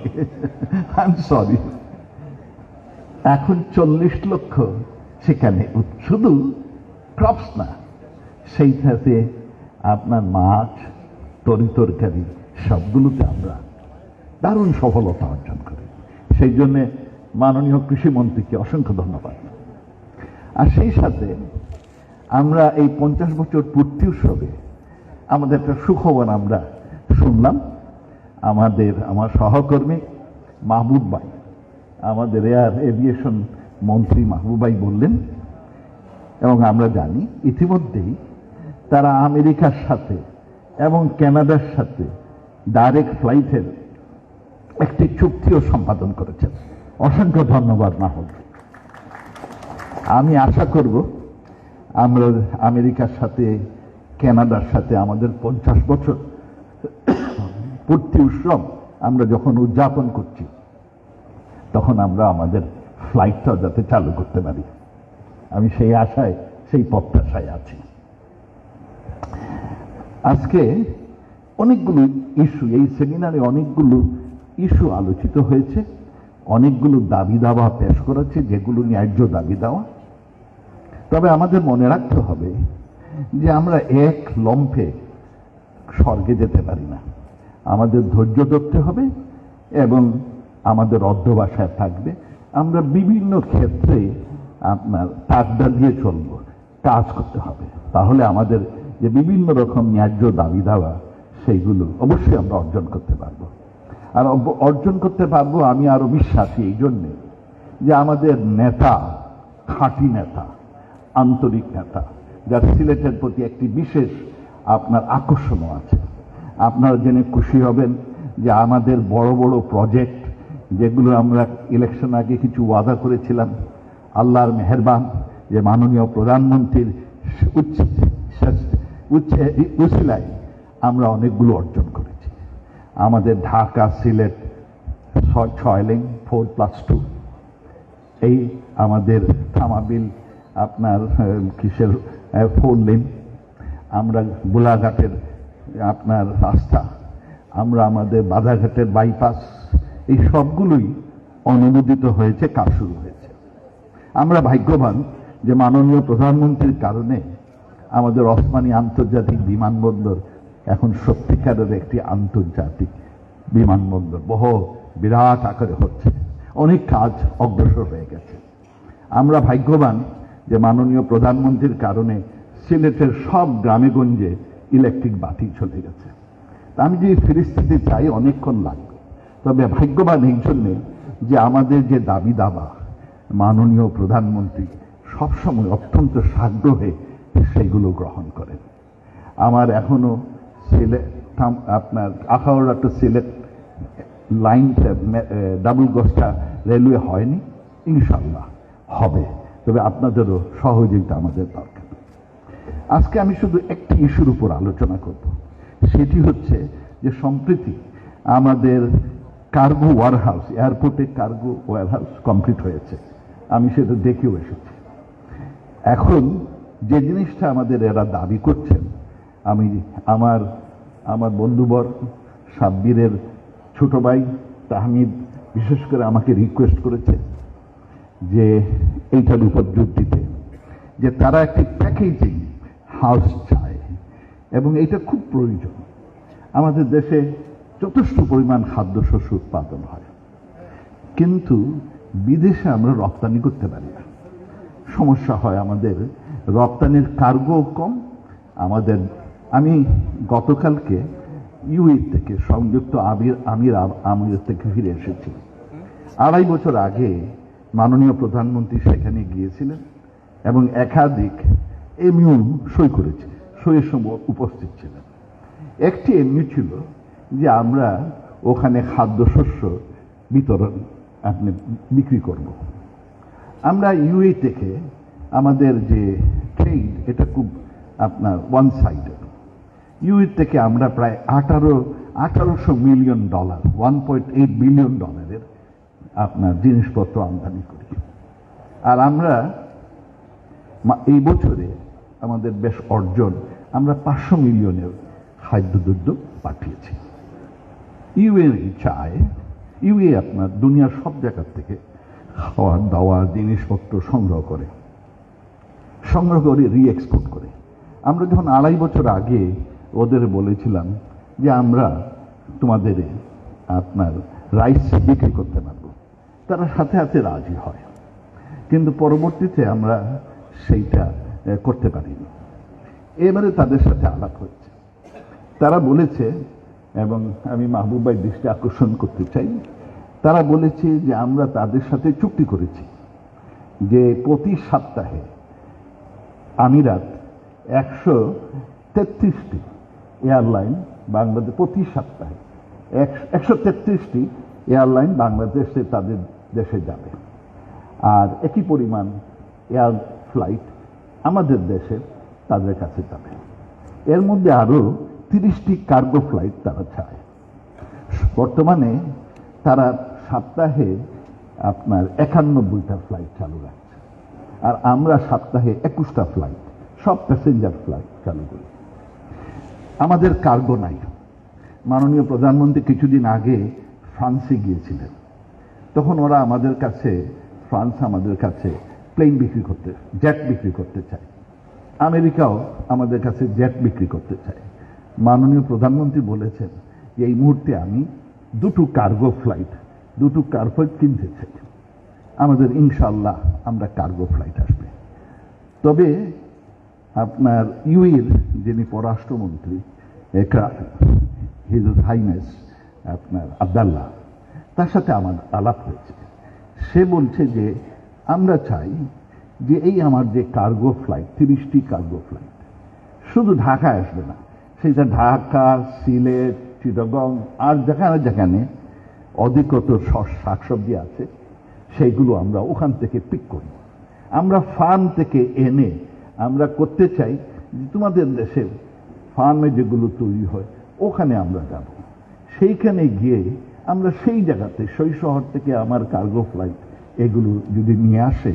এখন 40 লক্ষ। সেখানে শুধু ক্রপস না, সেইটাতে আপনার মাছ, তরিতরকারি সবগুলোতে আমরা দারুণ সফলতা অর্জন করি। সেই জন্যে মাননীয় কৃষিমন্ত্রীকে অসংখ্য ধন্যবাদ। আর সেই সাথে আমরা এই 50 বছর পূর্তি উৎসবে আমাদের একটা সুখবর আমরা শুনলাম। আমার সহকর্মী মাহবুব ভাই, আমাদের এয়ার এভিয়েশন মন্ত্রী মাহবুব ভাই বললেন, এবং আমরা জানি ইতিমধ্যেই তারা আমেরিকার সাথে এবং কানাডার সাথে ডাইরেক্ট ফ্লাইটের একটি চুক্তিও সম্পাদন করেছেন। অসংখ্য ধন্যবাদ মাহবুব। আমি আশা করব আমরা আমেরিকার সাথে, কানাডার সাথে আমাদের 50 বছর পূর্তি উৎসব আমরা যখন উদযাপন করছি, তখন আমরা আমাদের ফ্লাইটটাও যাতে চালু করতে পারি, আমি সেই আশায়, সেই প্রত্যাশায় আছি। আজকে অনেকগুলো ইস্যু, এই সেমিনারে অনেকগুলো ইস্যু আলোচিত হয়েছে, অনেকগুলো দাবি দাওয়া পেশ করেছে, যেগুলো ন্যায্য দাবি দাওয়া। তবে আমাদের মনে রাখতে হবে যে আমরা এক লম্ফে স্বর্গে যেতে পারি না। আমাদের ধৈর্য ধরতে হবে এবং আমাদের অধ্যবসায় থাকবে। আমরা বিভিন্ন ক্ষেত্রে আপনার তাগদা দিয়ে চলব, কাজ করতে হবে। তাহলে আমাদের যে বিভিন্ন রকম ন্যায্য দাবি দাওয়া সেইগুলো অবশ্যই আমরা অর্জন করতে পারবো। আর অর্জন করতে পারবো আমি আরো বিশ্বাসী এই জন্যে যে আমাদের নেতা খাঁটি নেতা, আন্তরিক নেতা, যার সিলেটের প্রতি একটি বিশেষ আপনার আকর্ষণও আছে। আপনারা জেনে খুশি হবেন যে আমাদের বড় বড় প্রজেক্ট যেগুলো আমরা ইলেকশন আগে কিছু ওয়াদা করেছিলাম, আল্লাহর মেহেরবান যে মাননীয় প্রধানমন্ত্রীর উছিলায় আমরা অনেকগুলো অর্জন করেছি। আমাদের ঢাকা সিলেট 6 লেন 4+2, এই আমাদের থামাবিল আপনার কিসের 4 লেন, আমরা গোলাঘাটের আপনার রাস্তা, আমরা আমাদের বাধাঘাটের বাইপাস, এই সবগুলোই অনুমোদিত হয়েছে, কাজ শুরু হয়েছে। আমরা ভাগ্যবান যে মাননীয় প্রধানমন্ত্রীর কারণে আমাদের ওসমানী আন্তর্জাতিক বিমানবন্দর এখন সত্যিকারের একটি আন্তর্জাতিক বিমানবন্দর, বহু বিরাট আকারে হচ্ছে, অনেক কাজ অগ্রসর হয়ে গেছে। আমরা ভাগ্যবান যে মাননীয় প্রধানমন্ত্রীর কারণে সিলেটের সব গ্রামে গঞ্জে ইলেকট্রিক বাতি চলে গেছে। আমি যে ফিরিস্তিতে চাই অনেকক্ষণ লাগবে, তবে ভাগ্যবান এই জন্যে যে আমাদের যে দাবি দাবা মাননীয় প্রধানমন্ত্রী সবসময় অত্যন্ত সাগ্রহে সেইগুলো গ্রহণ করেন। আমার এখনো সিলেট আপনার আখাউড়া টু সিলেট লাইনটা ডাবল গজটা রেলওয়ে হয়নি, ইনশাল্লাহ হবে, তবে আপনাদেরও সহযোগিতা আমাদের দরকার। আজকে আমি শুধু একটি ইস্যুর উপর আলোচনা করব, সেটি হচ্ছে যে সম্প্রতি আমাদের কার্গো ওয়ারহাউস, এয়ারপোর্টে কার্গো ওয়ারহাউস কমপ্লিট হয়েছে, আমি সেটা দেখেও এসেছি। এখন যে জিনিসটা আমাদের এরা দাবি করছেন, আমি আমার বন্ধুবর সাব্বিরের ছোট ভাই তাহমিদ বিশেষ করে আমাকে রিকোয়েস্ট করেছে যে এইটার উপর জোর দিতে, যে তারা একটি প্যাকেজিং হাউস চায় এবং এইটা খুব প্রয়োজন। আমাদের দেশে যথেষ্ট পরিমাণ খাদ্যশস্য উৎপাদন হয়, কিন্তু বিদেশে আমরা রপ্তানি করতে পারি না, সমস্যা হয় আমাদের, রপ্তানির কার্গো কম আমাদের। আমি গতকালকে ইউএই থেকে, সংযুক্ত আমিরাত থেকে ফিরে এসেছি। 2.5 বছর আগে মাননীয় প্রধানমন্ত্রী সেখানে গিয়েছিলেন এবং একাধিক এমইউ সই করেছে, সইয়ের সময় উপস্থিত ছিলেন। একটি এমইউ ছিল যে আমরা ওখানে খাদ্যশস্য বিতরণ আপনি বিক্রি করব। আমরা ইউএই থেকে আমাদের যে ট্রেড, এটা খুব আপনার ওয়ান সাইডেড। ইউএই থেকে আমরা প্রায় $1800 মিলিয়ন, $1.8 বিলিয়ন আপনার জিনিসপত্র আমদানি করি। আর আমরা এই বছরে আমাদের বেশ অর্জন, আমরা 500 মিলিয়নের খাদ্যদ্রব্য পাঠিয়েছি। ইউএই চায়, ইউএই আপনার দুনিয়ার সব জায়গার থেকে খাওয়ার দাওয়ার জিনিসপত্র সংগ্রহ করে রি এক্সপোর্ট করে। আমরা যখন 2.5 বছর আগে ওদের বলেছিলাম যে আমরা তোমাদের আপনার রাইস বিক্রি করতে পারবো, তারা সাথে সাথে রাজি হয়, কিন্তু পরবর্তীতে আমরা সেইটা করতে পারিনি। এবারে তাদের সাথে আলাপ হচ্ছে, তারা বলেছে, এবং আমি মাহবুব ভাই দৃষ্টি আকর্ষণ করতে চাই, তারা বলেছে যে আমরা তাদের সাথে চুক্তি করেছি যে প্রতি সপ্তাহে আমিরাত 133টি এয়ারলাইন বাংলাদেশ, প্রতি সপ্তাহে 133টি এয়ারলাইন বাংলাদেশে তাদের দেশে যাবে, আর একই পরিমাণ এয়ার ফ্লাইট আমাদের দেশে তাদের কাছে যাবে। এর মধ্যে আরো 30টি কার্গো ফ্লাইট তারা চায়। বর্তমানে তারা সপ্তাহে আপনার 91টা ফ্লাইট চালু রাখছে, আর আমরা সপ্তাহে 21টা ফ্লাইট, সব প্যাসেঞ্জার ফ্লাইট চালু করি। আমাদের কার্গো নাই। মাননীয় প্রধানমন্ত্রী কিছুদিন আগে ফ্রান্সে গিয়েছিলেন, তখন ওরা আমাদের কাছে, ফ্রান্স আমাদের কাছে প্লেন বিক্রি করতে, জেট বিক্রি করতে চায়। আমেরিকাও আমাদের কাছে জেট বিক্রি করতে চায়। মাননীয় প্রধানমন্ত্রী বলেছেন যে এই মুহূর্তে আমি দুটো কার্গো ফ্লাইট কিনতে চাই। আমাদের ইনশাআল্লাহ আমরা কার্গো ফ্লাইট আসবে। তবে আপনার ইউএর যিনি পররাষ্ট্রমন্ত্রী হিজ হাইনেস আপনার আবদাল্লাহ, তার সাথে আমার আলাপ হয়েছে। সে বলছে যে আমরা চাই যে এই আমার যে কার্গো ফ্লাইট 30টি কার্গো ফ্লাইট শুধু ঢাকায় আসবে না, সেটা ঢাকা, সিলেট, চিটাগং আর যেখানে অধিকত শাকসবজি আছে সেইগুলো আমরা ওখান থেকে পিক করব। আমরা ফার্ম থেকে এনে আমরা করতে চাই যে তোমাদের দেশের ফার্মে যেগুলো তৈরি হয় ওখানে আমরা যাব। সেইখানে গিয়ে আমরা সেই জায়গাতে, সেই শহর থেকে আমার কার্গো ফ্লাইট এগুলো যদি নিয়ে আসে,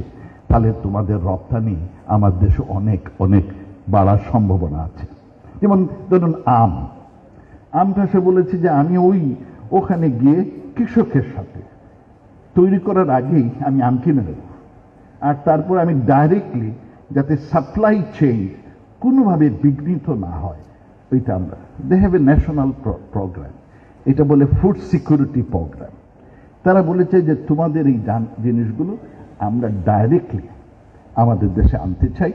তাহলে তোমাদের রপ্তানি আমার দেশে অনেক অনেক বাড়ার সম্ভাবনা আছে। যেমন ধরুন আমটা সে বলেছে যে আমি ওখানে গিয়ে কৃষকের সাথে তৈরি করার আগেই আমি আম কিনে নেব, আর তারপর আমি ডাইরেক্টলি যাতে সাপ্লাই চেইন কোনোভাবে বিঘ্নিত না হয় ওইটা আমরা, they have a national programme, এটা বলে ফুড সিকিউরিটি প্রোগ্রাম। তারা বলেছে যে তোমাদের এই জিনিসগুলো আমরা ডাইরেক্টলি আমাদের দেশে আনতে চাই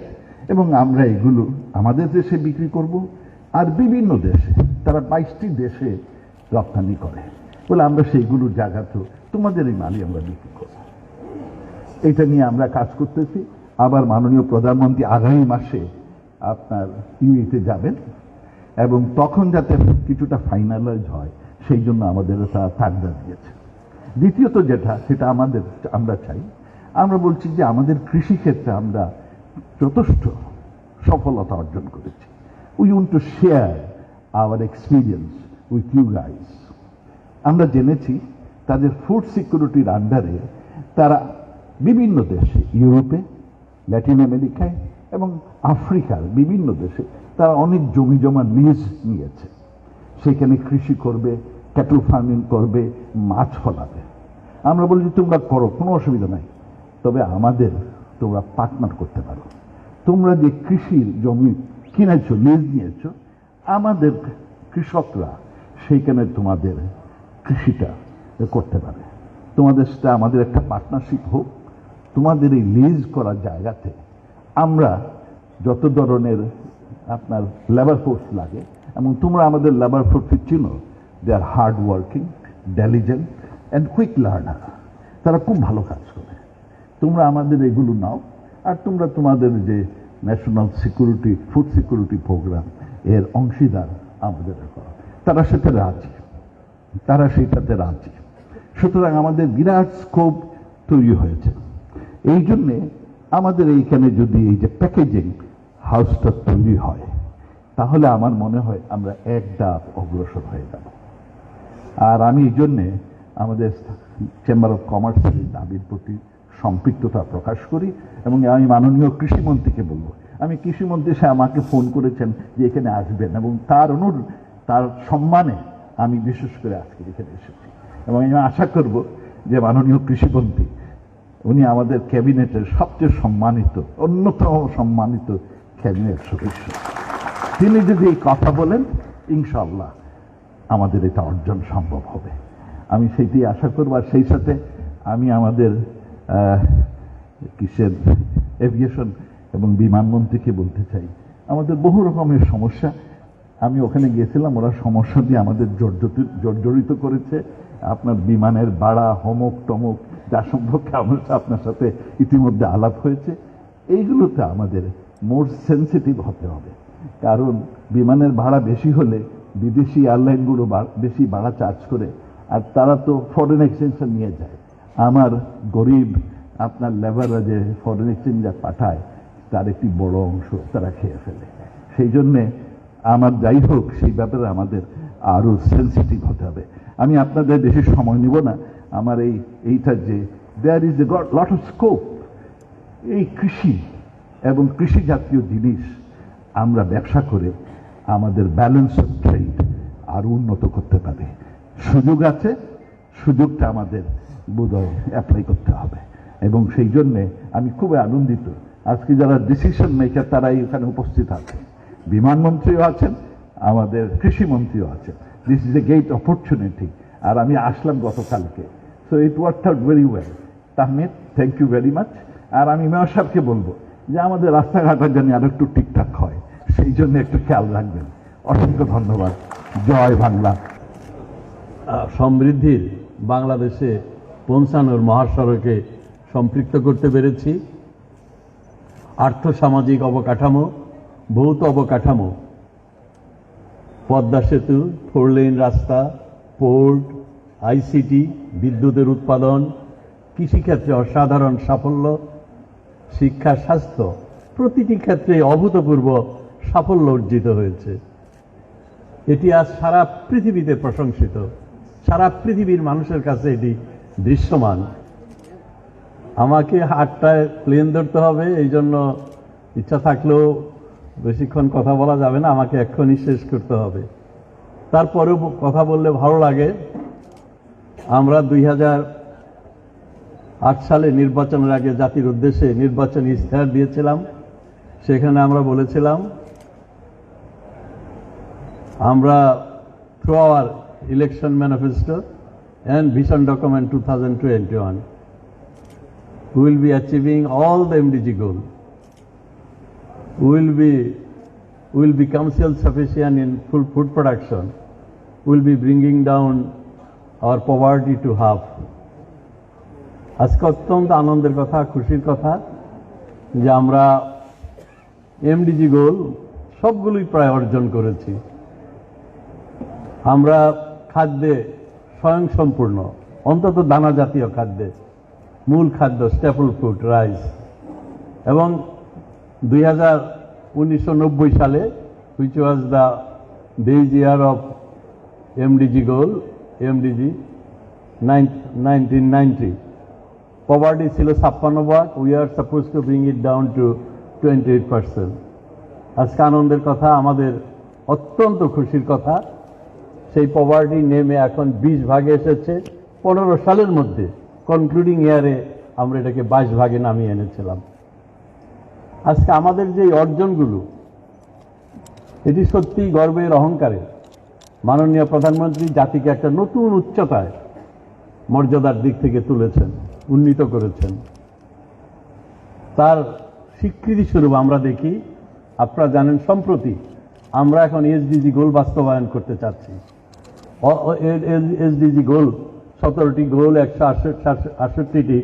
এবং আমরা এগুলো আমাদের দেশে বিক্রি করব, আর বিভিন্ন দেশে, তারা 22টি দেশে রপ্তানি করে, বলে আমরা সেইগুলো জায়গাতে তোমাদের এই মালই আমরা বিক্রি করব। এটা নিয়ে আমরা কাজ করতেছি। আবার মাননীয় প্রধানমন্ত্রী আগামী মাসে আপনার ইউএতে যাবেন এবং তখন যাতে কিছুটা ফাইনালাইজ হয় সেই জন্য আমাদের তারা তাগদা দিয়েছে। দ্বিতীয়ত যেটা, সেটা আমরা চাই, আমরা বলছি যে আমাদের কৃষিক্ষেত্রে আমরা যথেষ্ট সফলতা অর্জন করেছি। We want to share our experience with you guys. আমরা জেনেছি তাদের ফুড সিকিউরিটির আন্ডারে তারা বিভিন্ন দেশে, ইউরোপে, ল্যাটিন আমেরিকায় এবং আফ্রিকার বিভিন্ন দেশে তারা অনেক জমি জমা লিজ নিয়েছে। সেখানে কৃষি করবে, ক্যাটল ফার্মিং করবে, মাছ ফলাবে। আমরা বলি তোমরা করো, কোনো অসুবিধা নাই, তবে আমাদের তোমরা পার্টনার করতে পারো। তোমরা যে কৃষির জমি কিনেছো, লিজ নিয়েছো, আমাদের কৃষকরা সেইখানে তোমাদের কৃষিটা করতে পারে। তোমাদের সাথে আমাদের একটা পার্টনারশিপ হোক। তোমাদের এই লিজ করা জায়গাতে আমরা যত ধরনের আপনার লেবার ফোর্স লাগে, এবং তোমরা আমাদের লেবার ফোর্সকে চিনো, they are hard working, diligent and quick learner, তারা খুব ভালো কাজ করে। তোমরা আমাদের এগুলো নাও, আর তোমরা তোমাদের যে national security, food security programme এর অংশীদার আমাদের করো। তারা সেটা রাজি, তারা সেইটাতে রাজি। সুতরাং আমাদের বিরাট স্কোপ তৈরি হয়েছে। এই জন্যে আমাদের এইখানে যদি এই যে প্যাকেজিং হাউসটা তৈরি হয়, তাহলে আমার মনে হয় আমরা এক ধাপ অগ্রসর হয়ে যাব। আর আমি এই জন্যে আমাদের চেম্বার অফ কমার্সের দাবির প্রতি সম্পৃক্ততা প্রকাশ করি, এবং আমি মাননীয় কৃষিমন্ত্রীকে বলবো, আমি কৃষিমন্ত্রী সে আমাকে ফোন করেছেন যে এখানে আসবেন, এবং তার সম্মানে আমি বিশেষ করে আজকে এখানে এসেছি। এবং আমি আশা করব যে মাননীয় কৃষিমন্ত্রী, উনি আমাদের ক্যাবিনেটের সবচেয়ে সম্মানিত, অন্যতম সম্মানিত ক্যাবিনেট সদস্য, তিনি যদি এই কথা বলেন, ইনশাআল্লাহ আমাদের এটা অর্জন সম্ভব হবে। আমি সেইটি আশা করব। আর সেই সাথে আমি আমাদের এভিয়েশন এবং বিমানমন্ত্রীকে বলতে চাই, আমাদের বহু রকমের সমস্যা, আমি ওখানে গিয়েছিলাম, ওরা সমস্যা দিয়ে আমাদের জর্জরিত করেছে। আপনার বিমানের ভাড়া, হমক টমক, যা সম্পর্কে আপনার সাথে ইতিমধ্যে আলাপ হয়েছে, এইগুলোতে আমাদের মোর সেন্সিটিভ হতে হবে। কারণ বিমানের ভাড়া বেশি হলে বিদেশি এয়ারলাইনগুলো বেশি ভাড়া চার্জ করে, আর তারা তো ফরেন এক্সচেঞ্জটা নিয়ে যায়। আমার গরিব আপনার লেবাররা যে ফরেন এক্সচেঞ্জ যা পাঠায়, তার একটি বড় অংশ তারা খেয়ে ফেলে। সেই জন্যে আমার যাই হোক, সেই ব্যাপারে আমাদের আরও সেন্সিটিভ হতে হবে। আমি আপনাদের বেশি সময় নিব না। আমার এইটা যে there is a lot of scope. এই কৃষি এবং কৃষি জাতীয় জিনিস আমরা ব্যবসা করে আমাদের ব্যালেন্স অফ ট্রেড আরও উন্নত করতে পারি। সুযোগ আছে, সুযোগটা আমাদের বোধহয় অ্যাপ্লাই করতে হবে। এবং সেই জন্যে আমি খুব আনন্দিত আজকে যারা ডিসিশন মেকার তারাই এখানে উপস্থিত আছে, বিমানমন্ত্রীও আছেন, আমাদের কৃষিমন্ত্রীও আছেন। This is a great opportunity. আর আমি আসলাম গতকালকে, so it worked out very well. Tahmid, thank you very much. আর আমি মেয়র সাহেবকে বলবো যে আমাদের রাস্তাঘাটের জন্য আরো একটু ঠিকঠাক হয়, সেই জন্য একটু খেয়াল রাখবেন। অসংখ্য ধন্যবাদ। জয় বাংলা। সমৃদ্ধির বাংলাদেশে পৌঁছানোর মহাসড়কে সম্পৃক্ত করতে পেরেছি। আর্থসামাজিক অবকাঠামো, ভৌত অবকাঠামো, পদ্মা সেতু, 4 লেন রাস্তা, পোর্ট, আইসিটি, বিদ্যুতের উৎপাদন, কৃষিক্ষেত্রে অসাধারণ সাফল্য, শিক্ষা, স্বাস্থ্য, প্রতিটি ক্ষেত্রে অভূতপূর্ব সাফল্য অর্জিত হয়েছে। এটি আজ সারা পৃথিবীতে প্রশংসিত, সারা পৃথিবীর মানুষের কাছে এটি দৃশ্যমান। আমাকে 8টায় প্লেন ধরতে হবে, এই জন্য ইচ্ছা থাকলেও বেশিক্ষণ কথা বলা যাবে না, আমাকে এক্ষুনি শেষ করতে হবে। তারপরেও কথা বললে ভালো লাগে। আমরা 2008 সালে নির্বাচনের আগে জাতির উদ্দেশ্যে নির্বাচনী ইশতেহার দিয়েছিলাম। সেখানে আমরা বলেছিলাম, আমরা through hour election manifesto and vision document 2021, we will be achieving all the MDG goals. We will become self-sufficient in full food production. We will be bringing down our poverty to half. আজকে অত্যন্ত আনন্দের কথা, খুশির কথা যে আমরা MDG গোল সবগুলোই প্রায় অর্জন করেছি। আমরা খাদ্যে স্বয়ংসম্পূর্ণ, অন্তত দানা জাতীয় খাদ্যে, মূল খাদ্য স্ট্যাপল ফুড রাইস। এবং 1990 সালে, which was the base year of MDG goal, MDG 1990, poverty ছিল 56%, we are suppose to bring it down to 28%। আজকে আনন্দের কথা, আমাদের অত্যন্ত খুশির কথা, সেই পভার্টি নেমে এখন 20 ভাগে এসেছে। 15 সালের মধ্যে কনক্লুডিং ইয়ারে আমরা এটাকে 22 ভাগে নামিয়ে এনেছিলাম। আজকে আমাদের যে অর্জনগুলো, এটি সত্যিই গর্বের, অহংকারের। মাননীয় প্রধানমন্ত্রী জাতিকে একটা নতুন উচ্চতায় মর্যাদার দিক থেকে তুলেছেন, উন্নীত করেছেন। তার স্বীকৃতি স্বরূপ আমরা দেখি, আপনারা জানেন সম্প্রতি আমরা এখন এসডিজি গোল বাস্তবায়ন করতে চাচ্ছি। এসডিজি গোল 17টি গোল, 168টি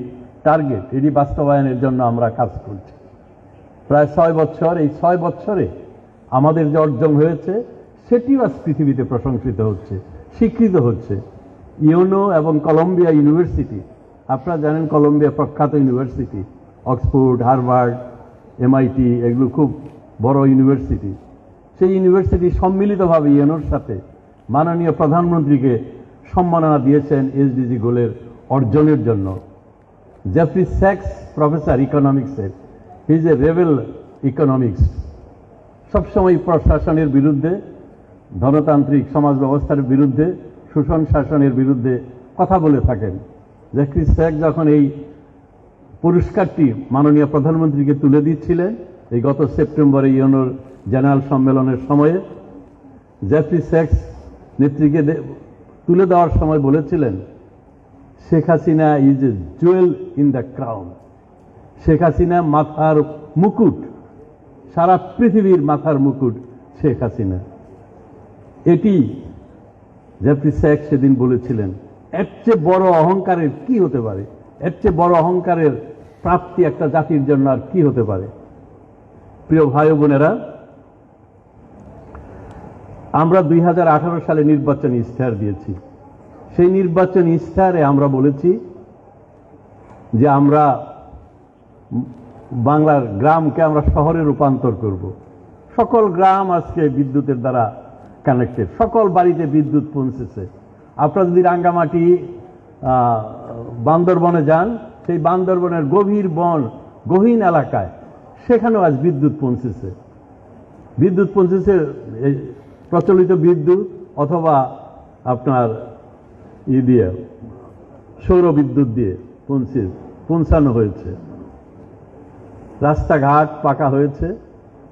টার্গেট, এটি বাস্তবায়নের জন্য আমরা কাজ করছি প্রায় 6 বছর। এই 6 বছরে আমাদের যে অর্জন হয়েছে সেটিও আজ পৃথিবীতে প্রশংসিত হচ্ছে, স্বীকৃত হচ্ছে। ইউনো এবং কলম্বিয়া ইউনিভার্সিটি, আপনারা জানেন কলম্বিয়া প্রখ্যাত ইউনিভার্সিটি, অক্সফোর্ড, হার্ভার্ড, এমআইটি, এগুলো খুব বড় ইউনিভার্সিটি। সেই ইউনিভার্সিটি সম্মিলিতভাবে ইউনোর সাথে মাননীয় প্রধানমন্ত্রীকে সম্মাননা দিয়েছেন এসডিজি গোলের অর্জনের জন্য। জেফ্রি স্যাক্স, প্রফেসর ইকোনমিক্সের, he is a rebel economics, সবসময় প্রশাসনের বিরুদ্ধে, ধনতান্ত্রিক সমাজ ব্যবস্থার বিরুদ্ধে, শোষণ শাসনের বিরুদ্ধে কথা বলে থাকেন। জেফ্রি স্যাক্স যখন এই পুরস্কারটি মাননীয় প্রধানমন্ত্রীকে তুলে দিচ্ছিলেন এই গত সেপ্টেম্বরে ইউনোর জেনারেল সম্মেলনের সময়ে, জেফ্রি স্যাক্স নেত্রীকে তুলে দেওয়ার সময় বলেছিলেন, Sheikh Hasina is a Jewel in the crown. Sheikh Hasina মাথার মুকুট, সারা পৃথিবীর মাথার মুকুট শেখ হাসিনা। এটি জেফ্রি স্যাক্স সেদিন বলেছিলেন। এর চেয়ে বড় অহংকারের কি হতে পারে? এর চেয়ে বড় অহংকারের প্রাপ্তি একটা জাতির জন্য আর কি হতে পারে? প্রিয় ভাই বোনেরা, আমরা 2018 সালে নির্বাচনী ইশতেহার দিয়েছি। সেই নির্বাচনী ইশতেহারে আমরা বলেছি যে আমরা বাংলার গ্রামকে আমরা শহরে রূপান্তর করব। সকল গ্রাম আজকে বিদ্যুতের দ্বারা কানেক্টেড, সকল বাড়িতে বিদ্যুৎ পৌঁছেছে। আপনারা যদি রাঙ্গামাটি, বান্দরবনে যান, সেই বান্দরবনের গভীর বন, গহীন এলাকায়, সেখানেও আজ বিদ্যুৎ পৌঁছেছে। বিদ্যুৎ পৌঁছেছে প্রচলিত বিদ্যুৎ অথবা আপনার দিয়ে সৌর বিদ্যুৎ দিয়ে পৌঁছানো হয়েছে, রাস্তাঘাট পাকা হয়েছে,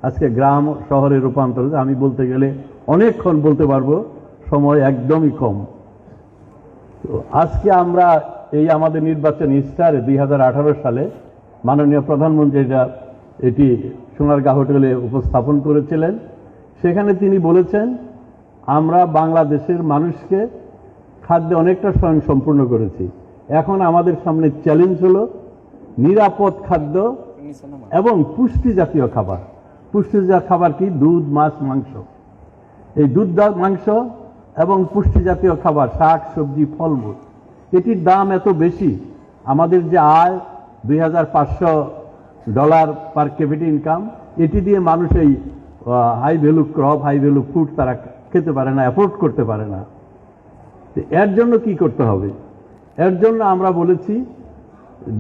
আজকে গ্রাম শহরে রূপান্তর হয়েছে। আমি বলতে গেলে অনেকক্ষণ বলতে পারবো, সময় একদমই কম। তো আজকে আমরা এই আমাদের নির্বাচনী ইস্তাহারে 2018 সালে মাননীয় প্রধানমন্ত্রী এটি সোনারগাঁ হোটেলে উপস্থাপন করেছিলেন। সেখানে তিনি বলেছেন, আমরা বাংলাদেশের মানুষকে খাদ্যে অনেকটা স্বয়ংসম্পূর্ণ করেছি। এখন আমাদের সামনে চ্যালেঞ্জ হলো নিরাপদ খাদ্য এবং পুষ্টি জাতীয় খাবার। পুষ্টি জাতীয় খাবার কি? দুধ, মাছ, মাংস। এই দুধ, মাংস এবং পুষ্টি জাতীয় খাবার, শাক সবজি, ফলমূল, এটির দাম এত বেশি। আমাদের যে আয় $2,500 পার ক্যাপিটা ইনকাম, এটি দিয়ে মানুষ এই high value crop, high value food তারা খেতে পারে না, অ্যাফোর্ড করতে পারে না। এর জন্য কি করতে হবে? এর জন্য আমরা বলেছি,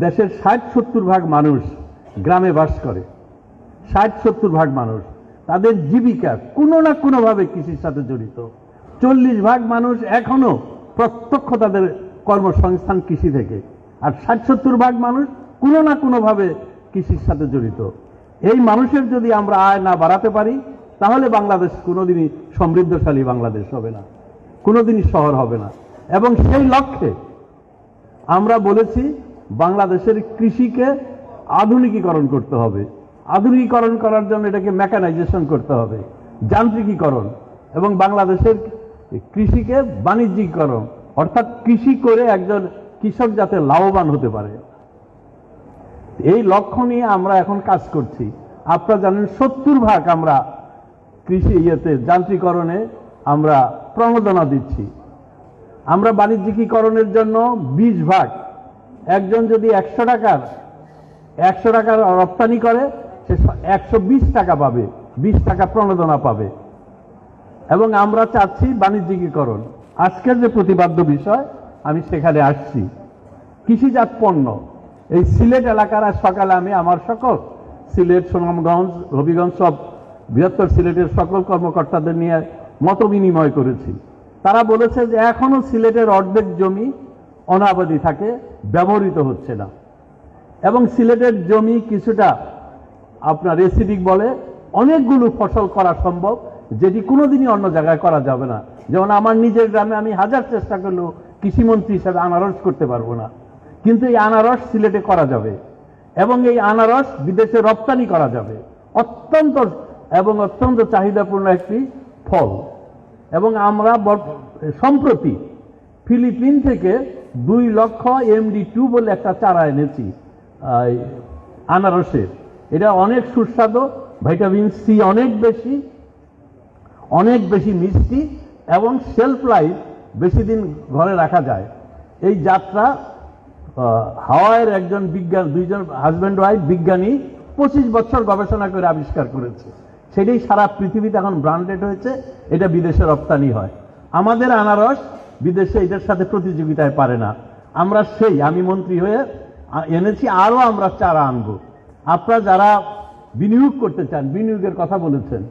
দেশের 60-70% মানুষ গ্রামে বাস করে। 60-70% মানুষ, তাদের জীবিকা কোনো না কোনোভাবে কৃষির সাথে জড়িত। 40% মানুষ এখনো প্রত্যক্ষ তাদের কর্মসংস্থান কৃষি থেকে, আর 60-70% মানুষ কোনো না কোনোভাবে কৃষির সাথে জড়িত। এই মানুষের যদি আমরা আয় না বাড়াতে পারি, তাহলে বাংলাদেশ কোনোদিনই সমৃদ্ধশালী বাংলাদেশ হবে না, কোনোদিনই শহর হবে না। এবং সেই লক্ষ্যে আমরা বলেছি, বাংলাদেশের কৃষিকে আধুনিকীকরণ করতে হবে। আধুনিকীকরণ করার জন্য এটাকে মেকানাইজেশন করতে হবে, যান্ত্রিকীকরণ, এবং বাংলাদেশের কৃষিকে বাণিজ্যিকরণ, অর্থাৎ কৃষি করে একজন কৃষক যাতে লাভবান হতে পারে। এই লক্ষ্য নিয়ে আমরা এখন কাজ করছি। আপনারা জানেন 70% আমরা কৃষি যান্ত্রিকরণে আমরা প্রণোদনা দিচ্ছি। আমরা বাণিজ্যিকীকরণের জন্য 20%, একজন যদি 100 টাকার রপ্তানি করে, সে 120 টাকা পাবে, 20 টাকা প্রণোদনা পাবে। এবং আমরা চাচ্ছি বাণিজ্যিকীকরণ। আজকের যে প্রতিপাদ্য বিষয়, আমি সেখানে আসছি। কৃষিজাত পণ্য, এই সিলেট এলাকার, আজ সকালে আমি আমার সকল সিলেট, সুনামগঞ্জ, হবিগঞ্জ, সব বৃহত্তর সিলেটের সকল কর্মকর্তাদের নিয়ে মত বিনিময় করেছি। তারা বলেছে যে এখনো সিলেটের অর্ধেক জমি অনাবাদি থাকে, ব্যবহৃত হচ্ছে না। এবং সিলেটের জমি কিছুটা আপনার এসিডিক বলে, অনেকগুলো ফসল করা সম্ভব, যেটি কোনোদিনই অন্য জায়গায় করা যাবে না। যেমন আমার নিজের গ্রামে আমি 1000 চেষ্টা করলেও কৃষিমন্ত্রী হিসাবে আনারস করতে পারবো না, কিন্তু এই আনারস সিলেটে করা যাবে, এবং এই আনারস বিদেশে রপ্তানি করা যাবে। অত্যন্ত চাহিদাপূর্ণ একটি ফল। এবং আমরা সম্প্রতি ফিলিপিন থেকে 2 লক্ষ MD2 বলে একটা চারা এনেছি আনারসের। এটা অনেক সুস্বাদু, ভিটামিন সি অনেক বেশি মিষ্টি, এবং শেলফ লাইফ বেশি দিন ঘরে রাখা যায়। এই যাত্রা হাওয়াইয়ের একজন দুইজন হাজব্যান্ড ওয়াইফ বিজ্ঞানী 25 বছর গবেষণা করে আবিষ্কার করেছে। সেটাই সারা পৃথিবীতে এখন ব্র্যান্ডেড হয়েছে, এটা বিদেশে রপ্তানি হয়। আমাদের আনারস বিদেশে এটার সাথে প্রতিযোগিতায় পারে না। আমি মন্ত্রী হয়ে এনেছি, আরো আমরা চারা আনবো। আপনারা যারা বিনিয়োগ করতে চান, বিনিয়োগের কথা বলেছেন,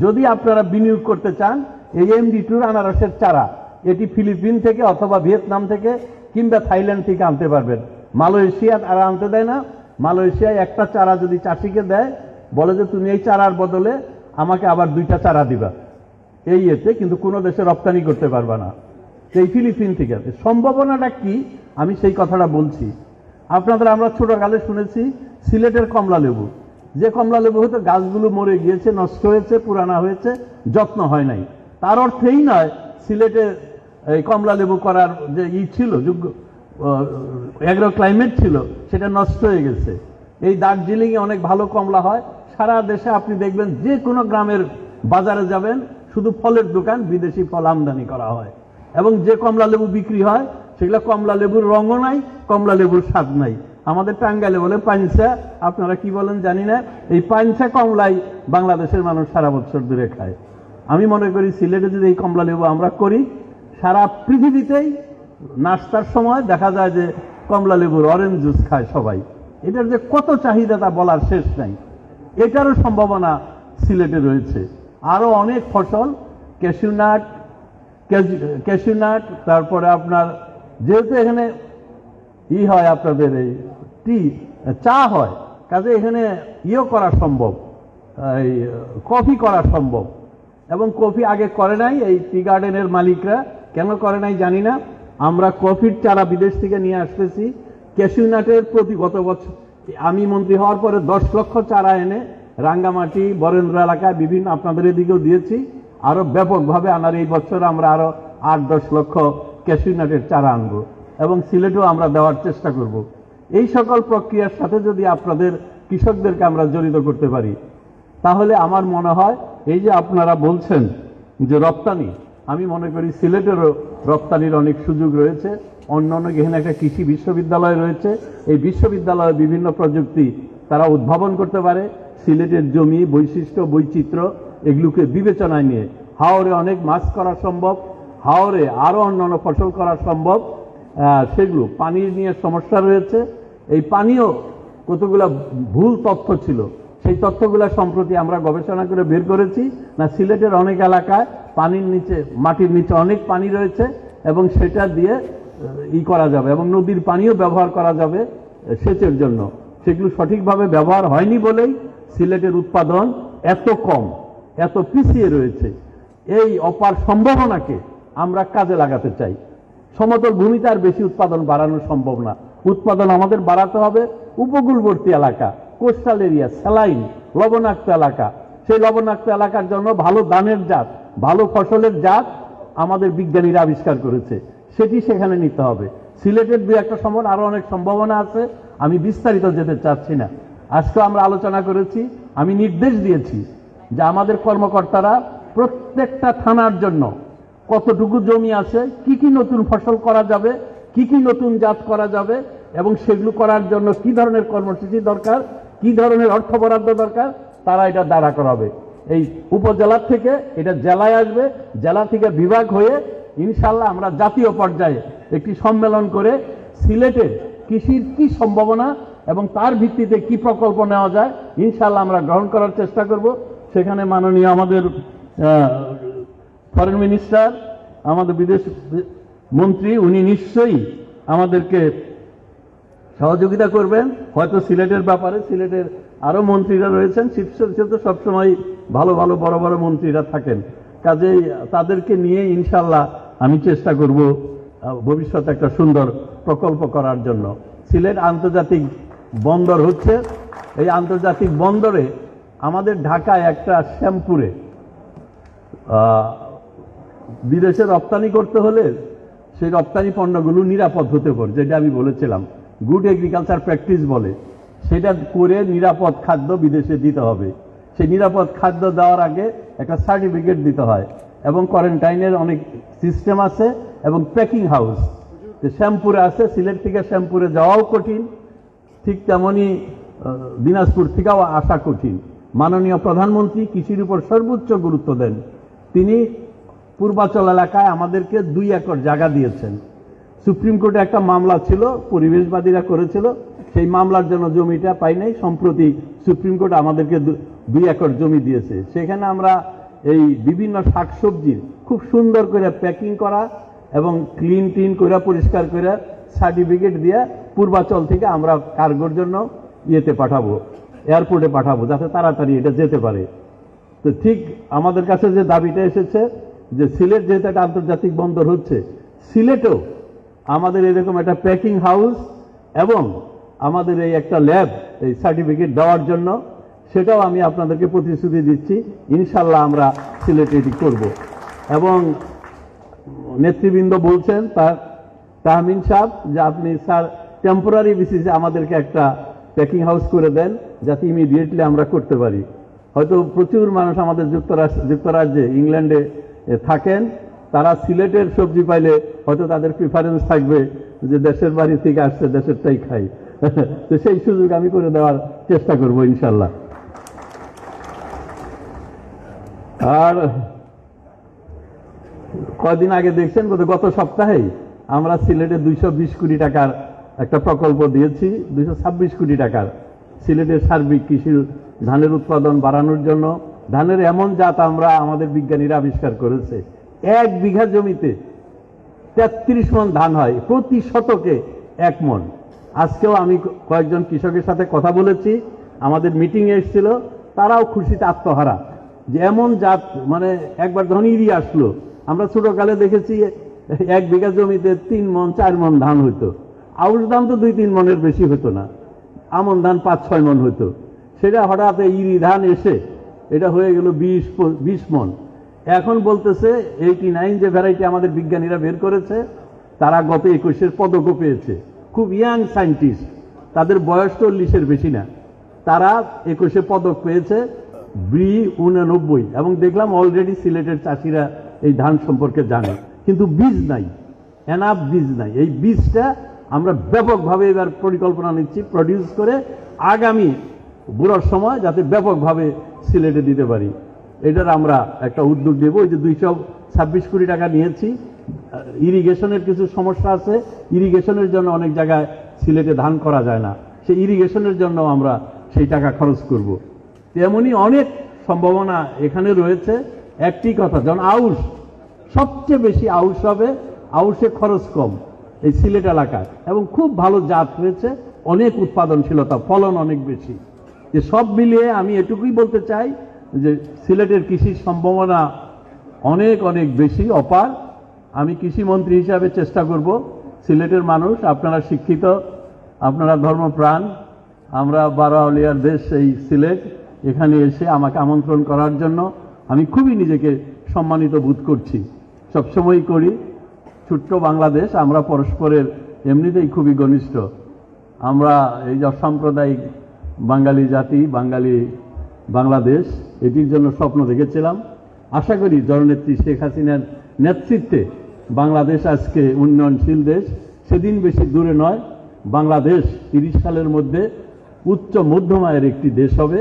যদি আপনারা বিনিয়োগ করতে চান, এই MD2 আনারসের চারা, এটি ফিলিপিন থেকে অথবা ভিয়েতনাম থেকে কিংবা থাইল্যান্ড থেকে আনতে পারবেন। মালয়েশিয়া তারা আনতে দেয় না। মালয়েশিয়ায় একটা চারা যদি চাষিকে দেয়, বলে যে তুমি এই চারার বদলে আমাকে আবার 2টা চারা দিবা, কিন্তু কোনো দেশে রপ্তানি করতে পারবা না। এই ফিলিপিন থেকে সম্ভাবনাটা কি, আমি সেই কথাটা বলছি আপনাদের। আমরা ছোটকালে শুনেছি সিলেটের কমলা লেবু, যে কমলা লেবু হয়তো গাছগুলো মরে গিয়েছে, নষ্ট হয়েছে, পুরানা হয়েছে, যত্ন হয় নাই। তার অর্থেই নয় সিলেটে এই কমলা লেবু করার যে ছিল, এগ্রো ক্লাইমেট ছিল, সেটা নষ্ট হয়ে গেছে। এই দার্জিলিংয়ে অনেক ভালো কমলা হয়। সারা দেশে আপনি দেখবেন, যে কোনো গ্রামের বাজারে যাবেন, শুধু ফলের দোকান, বিদেশি ফল আমদানি করা হয়। এবং যে কমলা লেবু বিক্রি হয়, সেগুলো কমলা লেবুর রঙও নাই, কমলা লেবুর স্বাদ নাই। আমাদের টাঙ্গাইলে বলে পাইনসা, আপনারা কি বলেন জানি না। এই পাইনসা কমলাই বাংলাদেশের মানুষ সারা বছর ধরে খায়। আমি মনে করি সিলেটে যদি এই কমলা লেবু আমরা করি, সারা পৃথিবীতেই নাস্তার সময় দেখা যায় যে কমলা লেবুর অরেঞ্জ জুস খায় সবাই। এটার যে কত চাহিদা তা বলার শেষ নাই। এটারও সম্ভাবনা সিলেটে রয়েছে। আরো অনেক ফসল, ক্যাশিউ নাট, তারপরে আপনার যেহেতু এখানে হয় আপনাদের এই চা হয়, কাজে এখানে করা সম্ভব, এই কফি করা সম্ভব। এবং কফি আগে করে নাই এই টি গার্ডেনের মালিকরা, কেন করে নাই জানি না। আমরা কফির চারা বিদেশ থেকে নিয়ে আসতেছি। ক্যাশিউ নাটের প্রতি গত বছর আমি মন্ত্রী হওয়ার পরে 10 লক্ষ চারা এনে রাঙ্গামাটি বরেন্দ্র এলাকায় বিভিন্ন আপনাদের এদিকেও দিয়েছি। আরো ব্যাপকভাবে আনার এই বছর আমরা আরো 8-10 লক্ষ ক্যাশিউ নাটের চারা আনবো এবং সিলেটেও আমরা দেওয়ার চেষ্টা করব। এই সকল প্রক্রিয়ার সাথে যদি আপনাদের কৃষকদেরকে আমরা জড়িত করতে পারি, তাহলে আমার মনে হয় এই যে আপনারা বলছেন যে রপ্তানি, আমি মনে করি সিলেটেরও রপ্তানির অনেক সুযোগ রয়েছে। অন্যান্য এখানে একটা কৃষি বিশ্ববিদ্যালয় রয়েছে, এই বিশ্ববিদ্যালয়ে বিভিন্ন প্রযুক্তি তারা উদ্ভাবন করতে পারে। সিলেটের জমি, বৈশিষ্ট্য, বৈচিত্র্য এগুলোকে বিবেচনায় নিয়ে হাওরে অনেক মাছ করা সম্ভব, হাওরে আরও অন্যান্য ফসল করা সম্ভব। সেগুলো পানির নিয়ে সমস্যা রয়েছে, এই পানীয় কতগুলো ভুল তথ্য ছিল, সেই তথ্যগুলো সম্প্রতি আমরা গবেষণা করে বের করেছি। না, সিলেটের অনেক এলাকায় পানির নিচে, মাটির নিচে অনেক পানি রয়েছে এবং সেটা দিয়ে করা যাবে এবং নদীর পানিও ব্যবহার করা যাবে সেচের জন্য। সেগুলো সঠিকভাবে ব্যবহার হয়নি বলেই সিলেটের উৎপাদন এত কম, এত পিছিয়ে রয়েছে। এই অপার সম্ভাবনাকে আমরা কাজে লাগাতে চাই। সমতল ভূমিতে আর বেশি উৎপাদন বাড়ানো সম্ভব না। উৎপাদন আমাদের বাড়াতে হবে উপকূলবর্তী এলাকা, কোস্টাল এরিয়া, স্যালাইন, লবণাক্ত এলাকা। সেই লবণাক্ত এলাকার জন্য ভালো ধানের জাত, ভালো ফসলের জাত আমাদের বিজ্ঞানীরা আবিষ্কার করেছে, সেটি সেখানে নিতে হবে। সিলেটের দুই একটা সময় আরো অনেক সম্ভাবনা আছে, আমি বিস্তারিত যেতে চাচ্ছি না। আজকে আমরা আলোচনা করেছি, আমি নির্দেশ দিয়েছি যে আমাদের কর্মকর্তারা প্রত্যেকটা থানার জন্য কতটুকু জমি আছে, কি কি নতুন ফসল করা যাবে, কি কি নতুন জাত করা যাবে এবং সেগুলো করার জন্য কি ধরনের কর্মসূচি দরকার, কি ধরনের অর্থ বরাদ্দ দরকার, তারা এটা দাঁড়া করাবে। এই উপজেলার থেকে এটা জেলায় আসবে, জেলা থেকে বিভাগ হয়ে ইনশাল্লাহ আমরা জাতীয় পর্যায়ে একটি সম্মেলন করে সিলেটের কৃষির কি সম্ভাবনা এবং তার ভিত্তিতে কি প্রকল্প নেওয়া যায় ইনশাল্লাহ আমরা গ্রহণ করার চেষ্টা করব। সেখানে মাননীয় আমাদের ফরেন মিনিস্টার, আমাদের বিদেশ মন্ত্রী, উনি নিশ্চয়ই আমাদেরকে সহযোগিতা করবেন। হয়তো সিলেটের ব্যাপারে সিলেটের আরো মন্ত্রীরা রয়েছেন, শীর্ষে তো সবসময় ভালো ভালো বড় বড় মন্ত্রীরা থাকেন, কাজেই তাদেরকে নিয়ে ইনশাল্লাহ আমি চেষ্টা করব ভবিষ্যতে একটা সুন্দর প্রকল্প করার জন্য। সিলেট আন্তর্জাতিক বন্দর হচ্ছে, এই আন্তর্জাতিক বন্দরে আমাদের ঢাকায় একটা শ্যামপুরে বিদেশে রপ্তানি করতে হলে সেই রপ্তানি পণ্যগুলো নিরাপদ হতে পারে, যেটা আমি বলেছিলাম গুড এগ্রিকালচার প্র্যাকটিস বলে, সেটা করে নিরাপদ খাদ্য বিদেশে দিতে হবে। সেই নিরাপদ খাদ্য দেওয়ার আগে একটা সার্টিফিকেট দিতে হয় এবং কোয়ারেন্টাইনের অনেক সিস্টেম আছে এবং প্যাকিং হাউস শ্যামপুরে আছে। সিলেট থেকে শ্যামপুরে যাওয়াও কঠিন, ঠিক তেমনি দিনাজপুর থেকেও আসা কঠিন। মাননীয় প্রধানমন্ত্রী কৃষির উপর সর্বোচ্চ গুরুত্ব দেন। তিনি পূর্বাচল এলাকায় আমাদেরকে 2 একর জায়গা দিয়েছেন। সুপ্রিম কোর্টে একটা মামলা ছিল, পরিবেশবাদীরা করেছিল, সেই মামলার জন্য জমিটা পাই নাই। সম্প্রতি সুপ্রিম কোর্ট আমাদেরকে 2 একর জমি দিয়েছে। সেখানে আমরা এই বিভিন্ন শাকসবজির খুব সুন্দর করে প্যাকিং করা এবং ক্লিন করে পরিষ্কার করে সার্টিফিকেট দিয়ে পূর্বাচল থেকে আমরা কার্গোর জন্য পাঠাবো, এয়ারপোর্টে পাঠাবো, যাতে তাড়াতাড়ি এটা যেতে পারে। তো ঠিক আমাদের কাছে যে দাবিটা এসেছে যে সিলেট যেহেতু একটা আন্তর্জাতিক বন্দর হচ্ছে, সিলেটেও আমাদের এরকম একটা প্যাকিং হাউস এবং আমাদের এই একটা ল্যাব এই সার্টিফিকেট দেওয়ার জন্য, সেটাও আমি আপনাদেরকে প্রতিশ্রুতি দিচ্ছি ইনশাল্লাহ আমরা সিলেটে এটি করব। এবং নেতৃবৃন্দ বলছেন তাহমিন সাহেব যে আপনি স্যার টেম্পোরারি বেসিসে আমাদেরকে একটা প্যাকিং হাউস করে দেন যাতে ইমিডিয়েটলি আমরা করতে পারি। হয়তো প্রচুর মানুষ আমাদের যুক্তরাজ্যে, ইংল্যান্ডে থাকেন, তারা সিলেটের সবজি পাইলে হয়তো তাদের প্রিফারেন্স থাকবে যে দেশের বাড়ি থেকে আসছে, দেশেরটাই খাই। তো সেই সুযোগ আমি করে দেওয়ার চেষ্টা করব ইনশাল্লাহ। আর কয়দিন আগে দেখছেন, গত সপ্তাহেই আমরা সিলেটে 220 কোটি টাকার একটা প্রকল্প দিয়েছি, 226 কোটি টাকার, সিলেটের সার্বিক কৃষি ধানের উৎপাদন বাড়ানোর জন্য। ধানের এমন জাত আমরা আমাদের বিজ্ঞানীরা আবিষ্কার করেছে, 1 বিঘা জমিতে 33 মণ ধান হয়, প্রতি শতকে 1 মণ। আজকেও আমি কয়েকজন কৃষকের সাথে কথা বলেছি, আমাদের মিটিংয়ে এসেছিল, তারাও খুশিতে আত্মহারা যে এমন জাত, মানে একবার যখন ইরি আসলো, আমরা ছোটকালে দেখেছি 1 বিঘা জমিতে 3 মণ 4 মণ ধান হইতো, আউশ ধান তো 2-3 মণের বেশি হতো না, আমন ধান 5-6 মণ হতো। সেটা হঠাৎ ইরি ধান এসে এটা হয়ে গেল 20 মণ। এখন বলতেছে 89 যে ভ্যারাইটি আমাদের বিজ্ঞানীরা বের করেছে, তারা গত 21-এর পদকও পেয়েছে। খুব ইয়াং সায়েন্টিস্ট, তাদের বয়স 40-এর বেশি না, তারা 21-এ পদক পেয়েছে B89। এবং দেখলাম অলরেডি সিলেটের চাষিরা এই ধান সম্পর্কে জানে, কিন্তু বীজ নাই, এনাফ বীজ নাই। এই বীজটা আমরা ব্যাপকভাবে এবার পরিকল্পনা নিচ্ছি প্রডিউস করে আগামী বুড়ার সময় যাতে ব্যাপকভাবে সিলেটে দিতে পারি, এটার আমরা একটা উদ্যোগ দেব। ওই যে 226 কোটি টাকা নিয়েছি, ইরিগেশনের কিছু সমস্যা আছে, ইরিগেশনের জন্য অনেক জায়গায় সিলেটে ধান করা যায় না, সেই ইরিগেশনের জন্য আমরা সেই টাকা খরচ করব। তেমনই অনেক সম্ভাবনা এখানে রয়েছে। একটি কথা, যেমন আউশ, সবচেয়ে বেশি আউশ হবে, আউশে খরচ কম এই সিলেট এলাকায়, এবং খুব ভালো জাত হয়েছে, অনেক উৎপাদনশীলতা, ফলন অনেক বেশি। যে সব মিলিয়ে আমি এটুকুই বলতে চাই যে সিলেটের কৃষির সম্ভাবনা অনেক অনেক বেশি, অপার। আমি কৃষিমন্ত্রী হিসাবে চেষ্টা করব, সিলেটের মানুষ আপনারা শিক্ষিত, আপনারা ধর্মপ্রাণ, আমরা 12 আউলিয়ার দেশ এই সিলেট, এখানে এসে আমাকে আমন্ত্রণ করার জন্য আমি খুবই নিজেকে সম্মানিত বোধ করছি, সবসময়ই করি। ছোট্ট বাংলাদেশ, আমরা পরস্পরের এমনিতেই খুবই ঘনিষ্ঠ। আমরা এই যে অসাম্প্রদায়িক বাঙালি জাতি, বাংলাদেশ, এটির জন্য স্বপ্ন দেখেছিলাম। আশা করি জননেত্রী শেখ হাসিনার নেতৃত্বে বাংলাদেশ আজকে উন্নয়নশীল দেশ, সেদিন বেশি দূরে নয়, বাংলাদেশ 30 সালের মধ্যে উচ্চ মধ্যম আয়ের একটি দেশ হবে।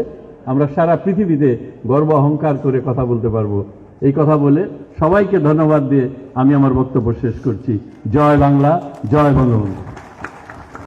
আমরা সারা পৃথিবীতে গর্ব অহংকার করে কথা বলতে পারবো। এই কথা বলে সবাইকে ধন্যবাদ দিয়ে আমি আমার বক্তব্য শেষ করছি। জয় বাংলা, জয় বঙ্গবন্ধু।